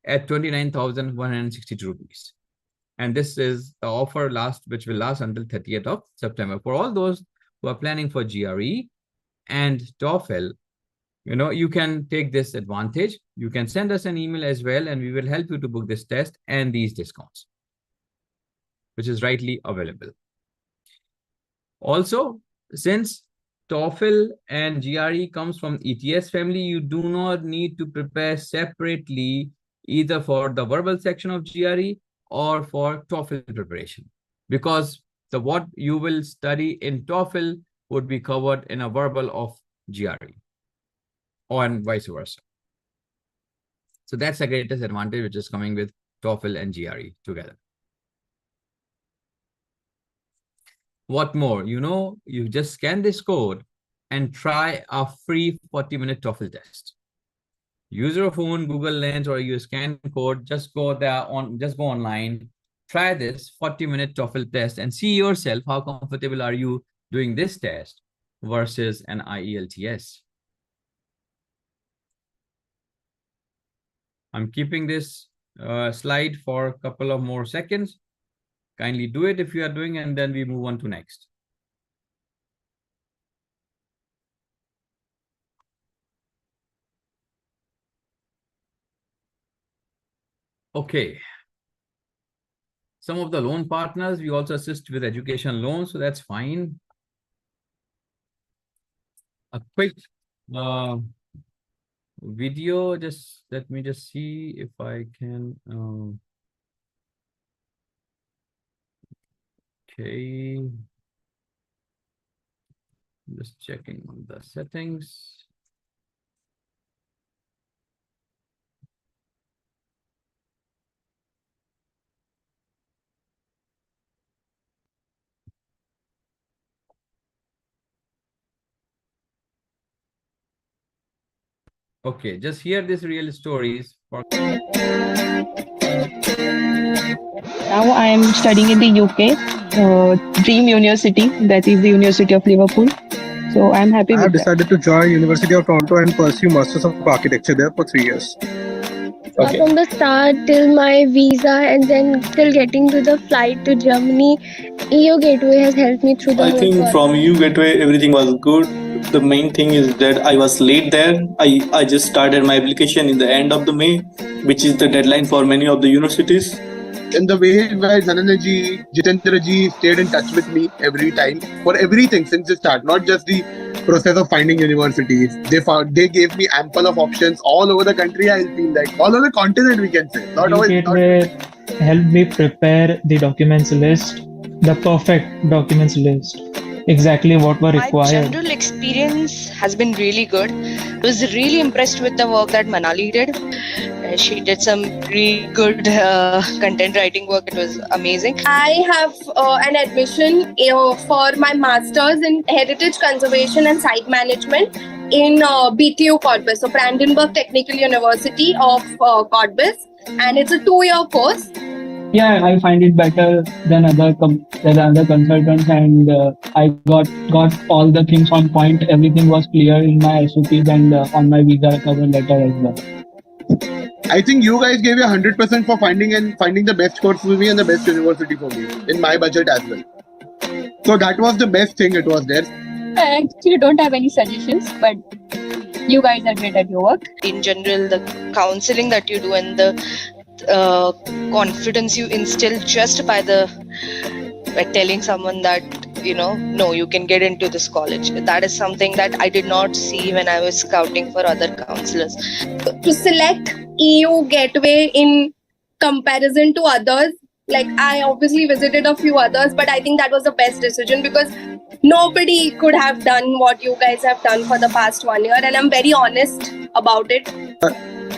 at 29,162 rupees. And this is the offer which will last until 30th of September. For all those who are planning for GRE and TOEFL, you can take this advantage. You can send us an email as well, and we will help you to book this test and these discounts, which is rightly available. Also, since TOEFL and GRE comes from ETS family, you do not need to prepare separately either for the verbal section of GRE or for TOEFL preparation, because what you will study in TOEFL would be covered in a verbal of GRE, and vice versa. So that's the greatest advantage which is coming with TOEFL and GRE together. What more? You just scan this code and try a free 40-minute TOEFL test. Use your phone, Google Lens, or you scan code. Just go online, try this 40-minute TOEFL test and see yourself how comfortable are you doing this test versus an IELTS. I'm keeping this slide for a couple of more seconds. Kindly do it if you are doing, and then we move on to next. Okay. Some of the loan partners, we also assist with education loans, so that's fine. A quick video, let me just see if I can. Okay. Just checking on the settings. Okay, just hear these real stories. Now I am studying in the UK, Dream University, that is the University of Liverpool. So I am happy with that. I have decided to join University of Toronto and pursue Masters of Architecture there for 3 years. Okay. From the start till my visa and then till getting to the flight to Germany, EUGateway has helped me through the whole process. I think from EUGateway everything was good. The main thing is that I was late there. I just started my application in the end of the May, which is the deadline for many of the universities. In the way where Jananaji, Jitendraji stayed in touch with me every time for everything since the start, not just the process of finding universities. They gave me ample of options all over the country. I feel like all over the continent, we can say. EUGateway helped me prepare the documents list, the perfect documents list, exactly what were required. My general experience has been really good. I was really impressed with the work that Manali did. She did some really good content writing work. It was amazing. I have an admission for my master's in heritage conservation and site management in BTU Cottbus, so Brandenburg Technical University of Cottbus, and it's a 2-year course. yeah, I find it better than other consultants, and I got all the things on point. Everything was clear in my SOPs and on my visa cover letter as well. I think you guys gave you 100% for finding the best course for me and the best university for me in my budget as well. So that was the best thing. It was there. I actually don't have any suggestions, but you guys are great at your work. In general, the counseling that you do and the confidence you instill just by telling someone that, no, you can get into this college. That is something that I did not see when I was scouting for other counselors. To select EUGateway in comparison to others, like I obviously visited a few others, but I think that was the best decision because nobody could have done what you guys have done for the past 1 year, and I'm very honest about it.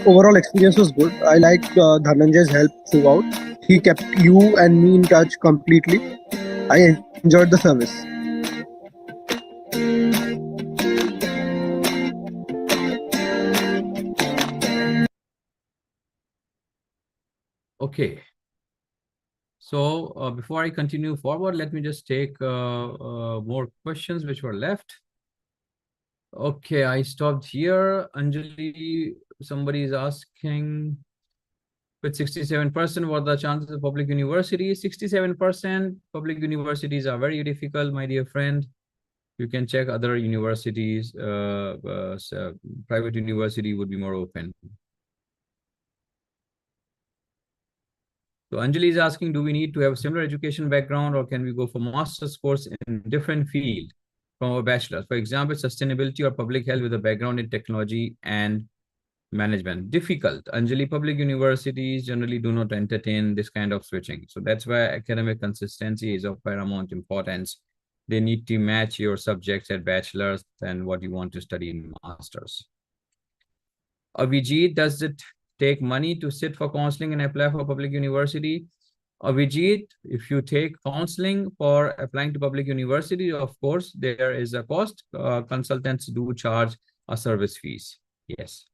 Overall experience was good. I like Dhananjay's help throughout. He kept you and me in touch completely. I enjoyed the service. Okay. So before I continue forward, let me just take more questions which were left. Okay, I stopped here. Anjali, somebody is asking, with 67%, what are the chances of public universities? 67%, public universities are very difficult, my dear friend. You can check other universities. Private university would be more open. So Anjali is asking, do we need to have a similar education background or can we go for master's course in different field from a bachelor's? For example, sustainability or public health with a background in technology and management. Difficult. Anjali, public universities generally do not entertain this kind of switching. So that's why academic consistency is of paramount importance. They need to match your subjects at bachelor's and what you want to study in master's. Avijit, does it take money to sit for counseling and apply for public university? Avijit, if you take counseling for applying to public university, of course, there is a cost. Consultants do charge a service fees. Yes.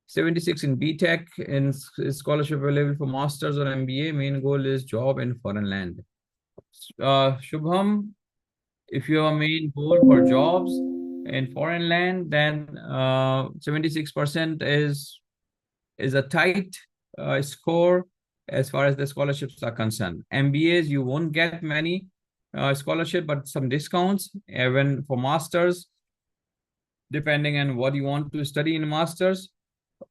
76 in BTech, in scholarship available for masters or MBA. Main goal is job in foreign land. Shubham, if your main goal for jobs in foreign land, then 76% is a tight score as far as the scholarships are concerned. MBAs, you won't get many scholarship, but some discounts. Even for masters, depending on what you want to study in masters.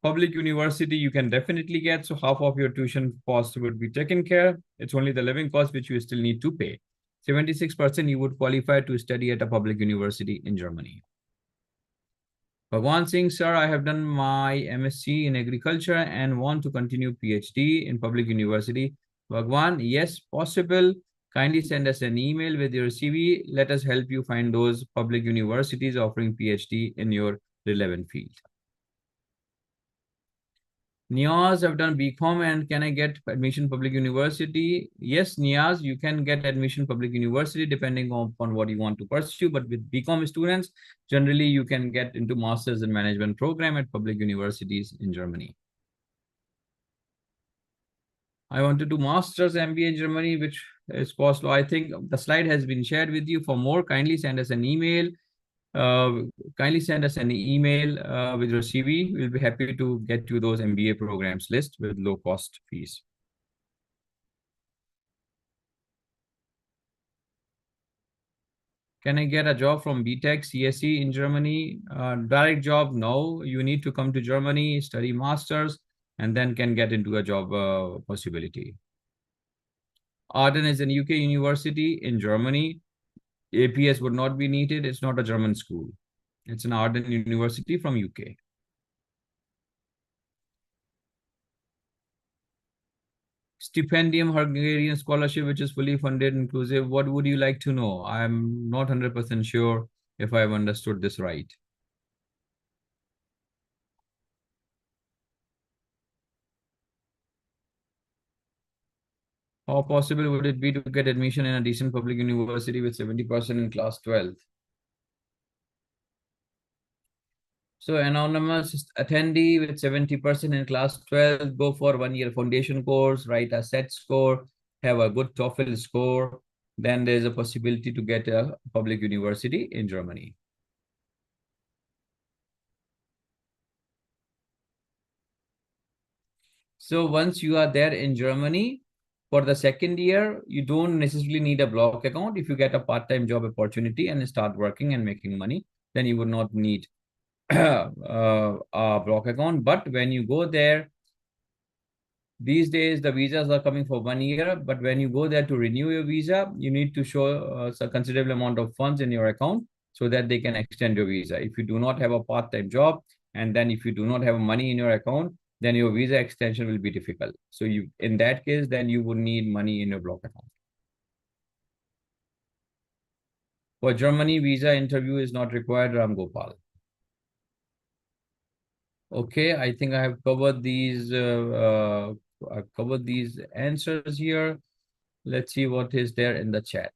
Public university, you can definitely get, so half of your tuition cost would be taken care. It's only the living cost which you still need to pay. 76% you would qualify to study at a public university in Germany. Bhagwan Singh, sir, I have done my MSc in agriculture and want to continue PhD in public university. Bhagwan, yes, possible. Kindly send us an email with your CV. Let us help you find those public universities offering PhD in your relevant field. Niaz, I've done BCom and can I get admission public university? Yes, Niaz, you can get admission public university depending on what you want to pursue. But with BCom students, generally you can get into Masters in Management program at public universities in Germany. I want to do Masters MBA in Germany, which is possible. I think the slide has been shared with you. For more, kindly send us an email. With your CV. We'll be happy to get you those MBA programs list with low cost fees. Can I get a job from BTech CSE in Germany? Direct job, no. You need to come to Germany, study masters, and then can get into a job possibility. Arden is an UK university in Germany. APS would not be needed. It's not a German school. It's an Arden University from UK. Stipendium, Hungarian scholarship, which is fully funded, inclusive. What would you like to know? I'm not 100% sure if I've understood this right. How possible would it be to get admission in a decent public university with 70% in class 12? So anonymous attendee with 70% in class 12, go for 1 year foundation course, write a set score, have a good TOEFL score. Then there's a possibility to get a public university in Germany. So once you are there in Germany, for the second year, you don't necessarily need a block account. If you get a part-time job opportunity and start working and making money, then you would not need a block account. But when you go there, these days the visas are coming for 1 year, but when you go there to renew your visa, you need to show a considerable amount of funds in your account so that they can extend your visa. If you do not have a part-time job, and then if you do not have money in your account, then your visa extension will be difficult. So you, in that case, then you would need money in your block account. For Germany, visa interview is not required, Ram Gopal. Okay, I think I have covered these. I've covered these answers here. Let's see what is there in the chat.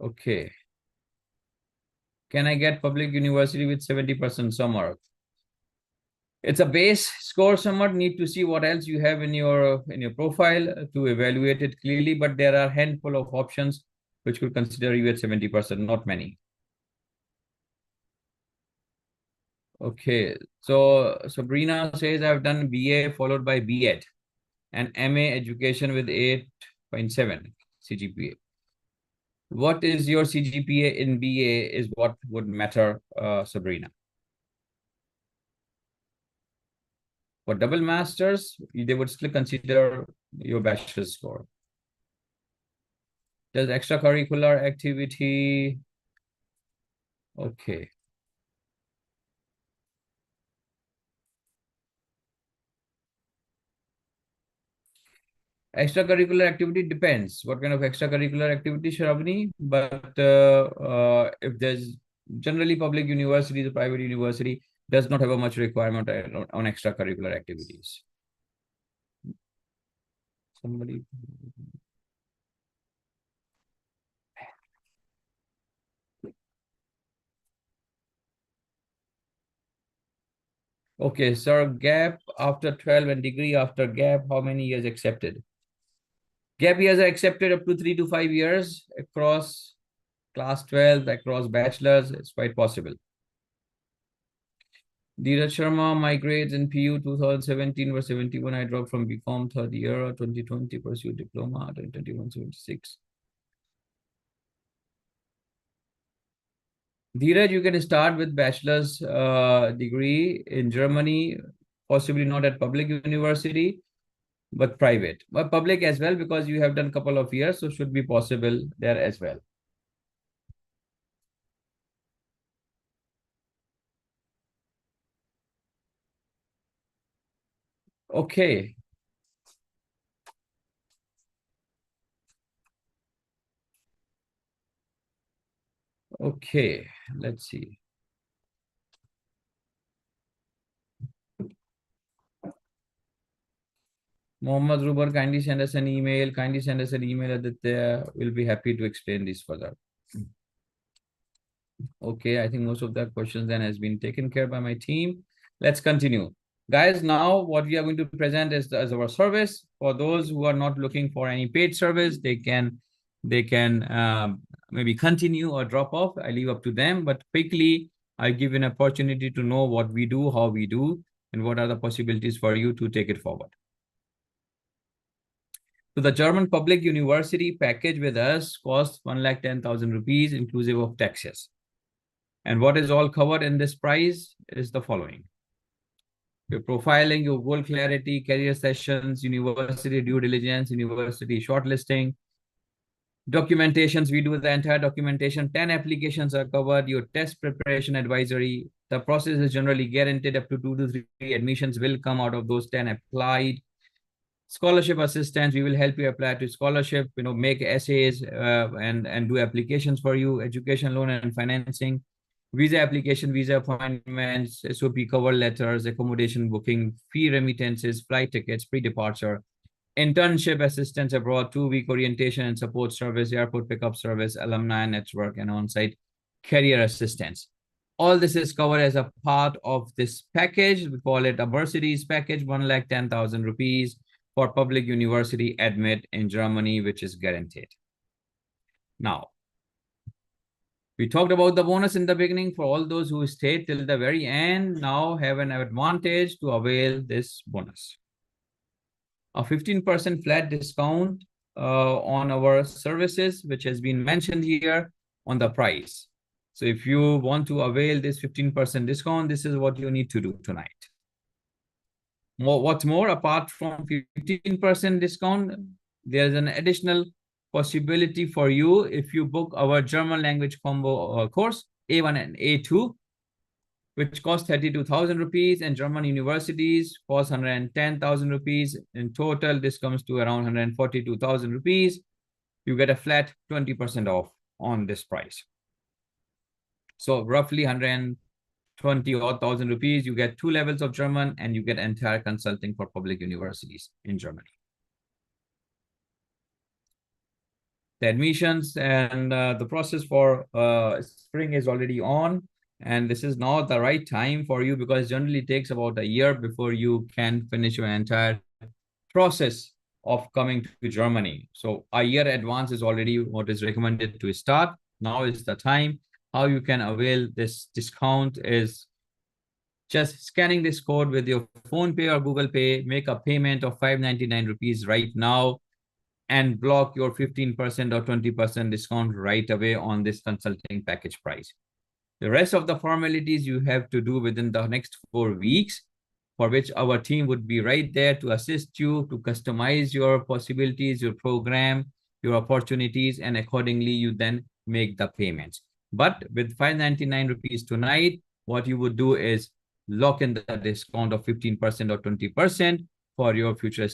Okay. Can I get public university with 70% summer? It's a base score somewhat. Need to see what else you have in your profile to evaluate it clearly, but there are a handful of options which could consider you at 70%, not many. Okay, so Sabrina says I've done BA followed by BEd and MA education with 8.7 CGPA. What is your CGPA in BA is what would matter, Sabrina. For double masters, they would still consider your bachelor's score. Does extracurricular activity? Okay. Extracurricular activity depends. What kind of extracurricular activity, Shravani? But if there's generally public universities, private university does not have a much requirement on extracurricular activities. Somebody. Okay, sir, gap after 12 and degree after gap, how many years accepted? Gap years are accepted up to 3 to 5 years across class 12, across bachelors. It's quite possible. Dheeraj Sharma, my grades in PU 2017 were 71. I dropped from BCom third year, 2020, pursued diploma, 2021, 76. Dheeraj, you can start with bachelor's degree in Germany, possibly not at public university, but private, but public as well, because you have done a couple of years, so should be possible there as well. Okay. Okay, let's see. Mohammad Rubar, kindly send us an email. Kindly send us an email, Aditya. We'll be happy to explain this further. Okay, I think most of the questions then has been taken care by my team. Let's continue. Guys, now what we are going to present is as our service. For those who are not looking for any paid service, they can maybe continue or drop off. I leave up to them, but quickly I give an opportunity to know what we do, how we do, and what are the possibilities for you to take it forward. So the German Public University package with us costs 1,10,000 rupees inclusive of taxes. And what is all covered in this price is the following. Your profiling, your goal clarity, career sessions, university due diligence, university shortlisting, documentations. We do the entire documentation. 10 applications are covered. Your test preparation advisory. The process is generally guaranteed up to 2 to 3 admissions will come out of those 10 applied. Scholarship assistance, we will help you apply to scholarship, make essays and do applications for you. Education loan and financing, visa application, visa appointments, SOP cover letters, accommodation booking, fee remittances, flight tickets, pre-departure, internship assistance abroad, 2-week orientation and support service, airport pickup service, alumni network, and on-site career assistance. All this is covered as a part of this package. We call it a Versities package, 1,10,000 rupees for public university admit in Germany, which is guaranteed. Now, we talked about the bonus in the beginning. For all those who stay till the very end, now have an advantage to avail this bonus. A 15% flat discount on our services, which has been mentioned here on the price. So if you want to avail this 15% discount, this is what you need to do tonight. What's more, apart from 15% discount, there's an additional possibility for you if you book our German language combo course, A1 and A2, which costs 32,000 rupees, and German universities cost 110,000 rupees. In total, this comes to around 142,000 rupees. You get a flat 20% off on this price. So roughly 120,000 rupees, you get 2 levels of German, and you get entire consulting for public universities in Germany. The admissions and the process for spring is already on. And this is now the right time for you, because generally it takes about a year before you can finish your entire process of coming to Germany. So a year advance is already what is recommended to start. Now is the time. How you can avail this discount is just scanning this code with your phone pay or Google Pay, make a payment of 599 rupees right now, and block your 15% or 20% discount right away on this consulting package price. The rest of the formalities you have to do within the next 4 weeks, for which our team would be right there to assist you to customize your possibilities, your program, your opportunities, and accordingly you then make the payments. But with 599 rupees tonight, what you would do is lock in the discount of 15% or 20% for your future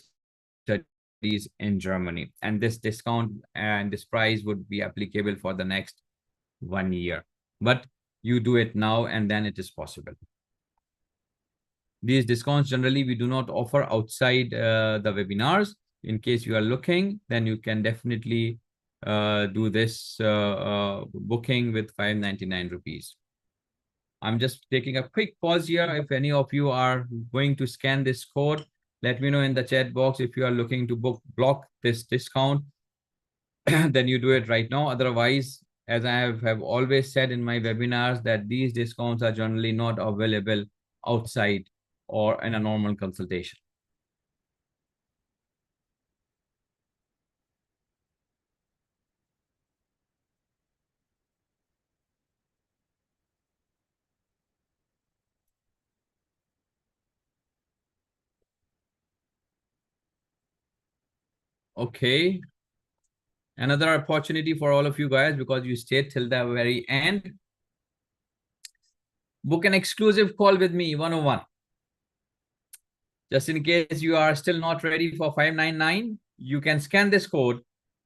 studies in Germany. And this discount and this price would be applicable for the next 1 year. But you do it now, and then it is possible. These discounts generally we do not offer outside the webinars. In case you are looking, then you can definitely do this booking with 599 rupees. I'm just taking a quick pause here. If any of you are going to scan this code, let me know in the chat box if you are looking to block this discount. Then you do it right now. Otherwise, as I have always said in my webinars, that these discounts are generally not available outside or in a normal consultation. Okay. Another opportunity for all of you guys, because you stayed till the very end. Book an exclusive call with me, 101. Just in case you are still not ready for 599, you can scan this code,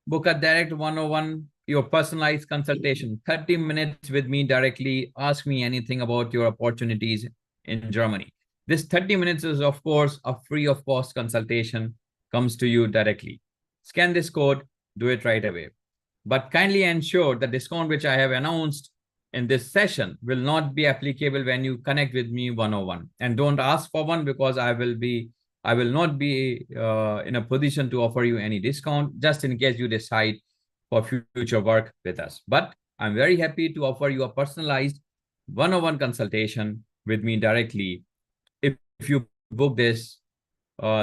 book a direct 101, your personalized consultation, 30 minutes with me directly. Ask me anything about your opportunities in Germany. This 30 minutes is, of course, a free of cost consultation, comes to you directly. Scan this code, do it right away. But kindly ensure the discount which I have announced in this session will not be applicable when you connect with me 101. And don't ask for one, because I will not be in a position to offer you any discount, just in case you decide for future work with us. But I'm very happy to offer you a personalized 101 consultation with me directly if you book this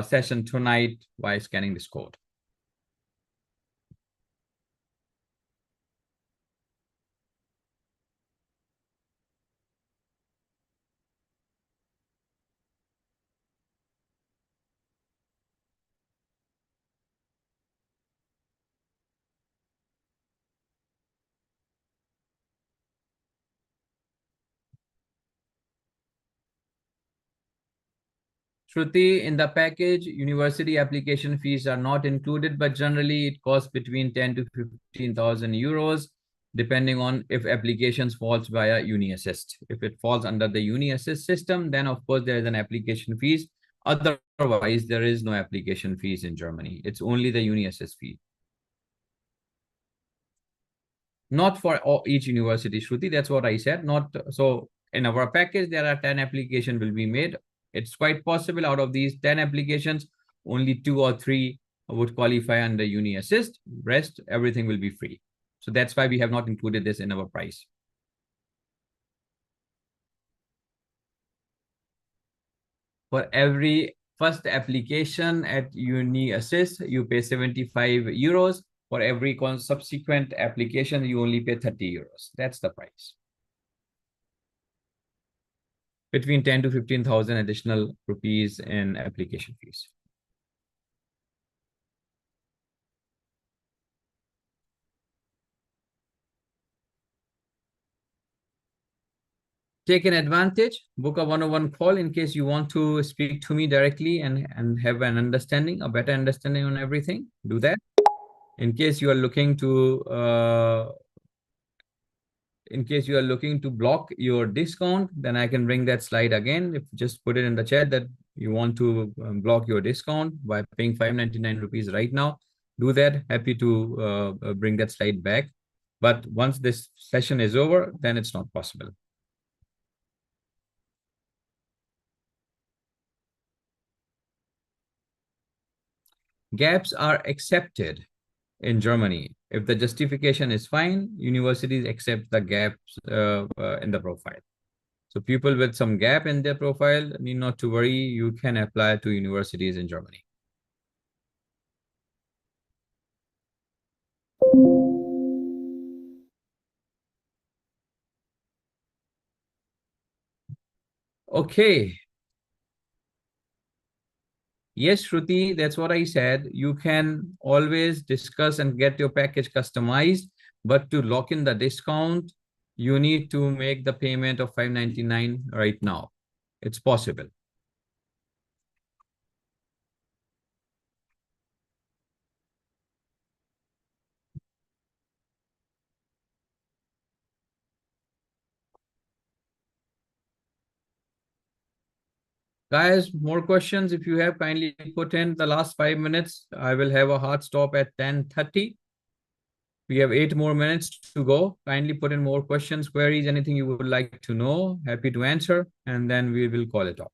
session tonight by scanning this code. Shruti, in the package, university application fees are not included, but generally it costs between 10 to 15,000 euros, depending on if applications falls via UniAssist. If it falls under the UniAssist system, then of course there is an application fees. Otherwise, there is no application fees in Germany. It's only the UniAssist fee. Not for each university, Shruti, that's what I said. Not so in our package, there are 10 applications will be made. It's quite possible out of these 10 applications, only 2 or 3 would qualify under Uni Assist. Rest, everything will be free. So that's why we have not included this in our price. For every first application at Uni Assist, you pay 75 euros. For every subsequent application, you only pay 30 euros. That's the price. Between 10 to 15,000 additional rupees in application fees. Take an advantage, book a one-on-one call in case you want to speak to me directly and have an understanding, a better understanding on everything. Do that. In case you are looking to block your discount, then I can bring that slide again. If you just put it in the chat that you want to block your discount by paying 599 rupees right now, do that. Happy to bring that slide back. But once this session is over, then it's not possible. Gaps are accepted in Germany. If the justification is fine, universities accept the gaps in the profile. So people with some gap in their profile need not to worry. You can apply to universities in Germany. Okay. Yes, Shruti, that's what I said. You can always discuss and get your package customized, but to lock in the discount, you need to make the payment of 599 right now. It's possible. Guys, more questions if you have, kindly put in the last 5 minutes. I will have a hard stop at 10:30. We have 8 more minutes to go. Kindly put in more questions, queries, anything you would like to know. Happy to answer, and then we will call it off.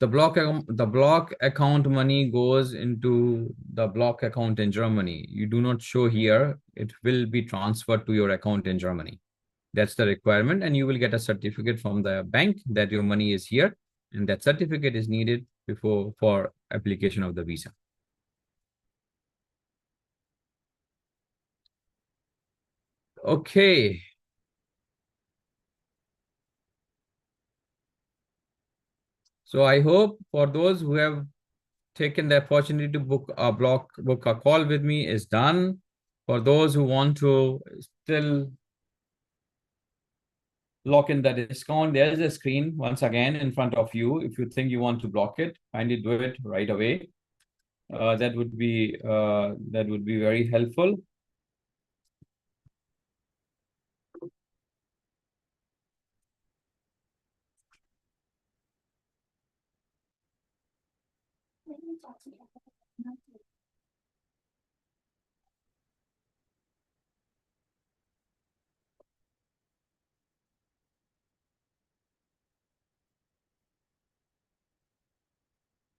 The block account money goes into the block account in Germany. You do not show here. It will be transferred to your account in Germany. That's the requirement, and you will get a certificate from the bank that your money is here, and that certificate is needed for application of the visa. Okay. So I hope for those who have taken the opportunity to book a call with me is done. For those who want to still lock in the discount, there is a screen once again in front of you. If you think you want to block it, kindly do it right away. That would be very helpful.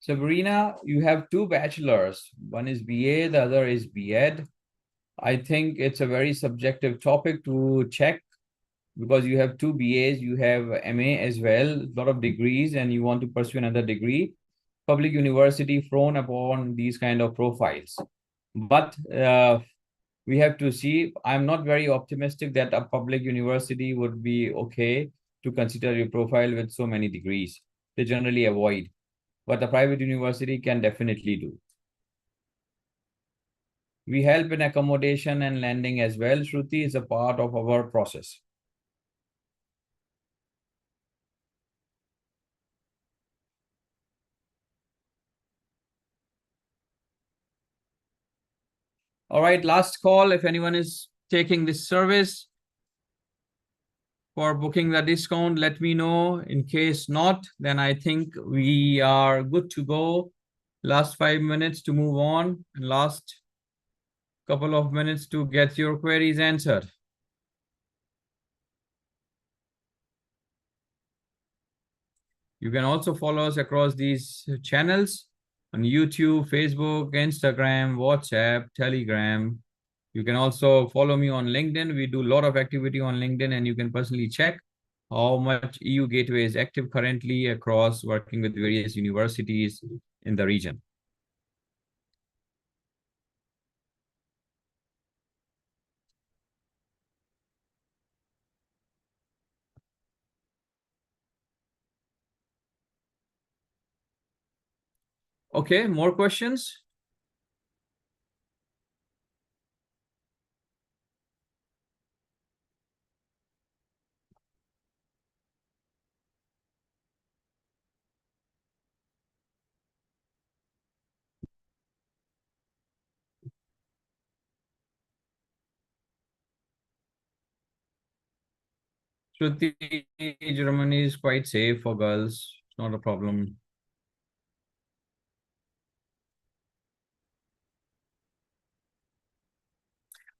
Sabrina, you have 2 bachelors. One is BA, the other is BEd. I think it's a very subjective topic to check because you have 2 BAs, you have MA as well, a lot of degrees, and you want to pursue another degree. Public university frown upon these kind of profiles. But we have to see. I'm not very optimistic that a public university would be okay to consider your profile with so many degrees. They generally avoid. But a private university can definitely do. We help in accommodation and landing as well. Shruti is a part of our process. All right, last call. If anyone is taking this service for booking the discount, let me know. In case not, then I think we are good to go. Last 5 minutes to move on, and last couple of minutes to get your queries answered. You can also follow us across these channels on YouTube, Facebook, Instagram, WhatsApp, Telegram. You can also follow me on LinkedIn. We do a lot of activity on LinkedIn, and you can personally check how much EU Gateway is active currently across working with various universities in the region. Okay, more questions? Shruti, Germany is quite safe for girls. It's not a problem.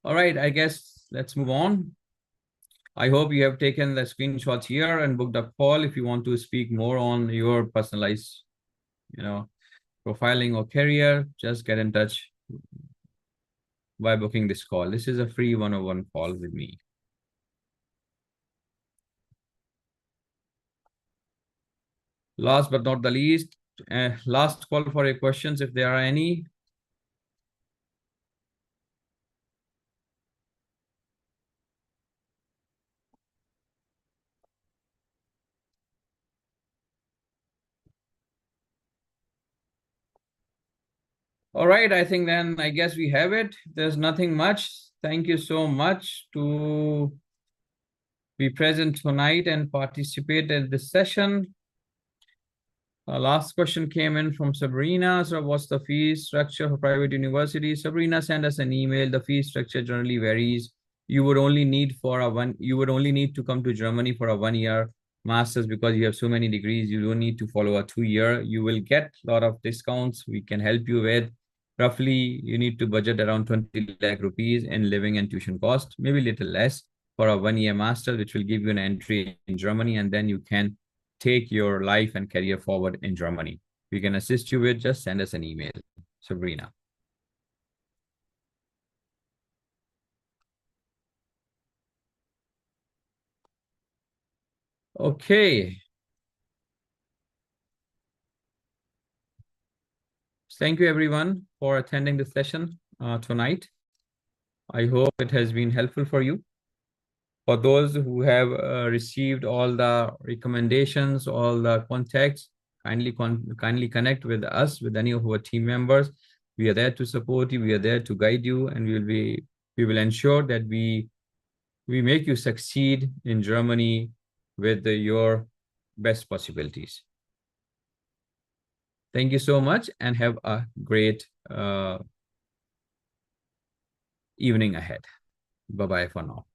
All right, I guess let's move on. I hope you have taken the screenshots here and booked a call. If you want to speak more on your personalized, profiling or career, just get in touch by booking this call. This is a free one-on-one call with me. Last but not the least, last call for your questions, if there are any. All right, I think then I guess we have it. There's nothing much. Thank you so much to be present tonight and participate in this session. Last question came in from Sabrina. So what's the fee structure for private universities? Sabrina, send us an email. The fee structure generally varies. You would only need to come to Germany for a 1-year master's because you have so many degrees. You don't need to follow a 2-year. You will get a lot of discounts we can help you with. Roughly, you need to budget around 20 lakh rupees in living and tuition cost, maybe a little less for a 1-year master, which will give you an entry in Germany, and then you can take your life and career forward in Germany. We can assist you with, just send us an email, Sabrina. Okay. Thank you everyone for attending the session tonight. I hope it has been helpful for you. For those who have received all the recommendations, all the contacts, kindly connect with us, with any of our team members. We are there to support you. We are there to guide you, and we will ensure that we make you succeed in Germany with your best possibilities. Thank you so much, and have a great evening ahead. Bye-bye for now.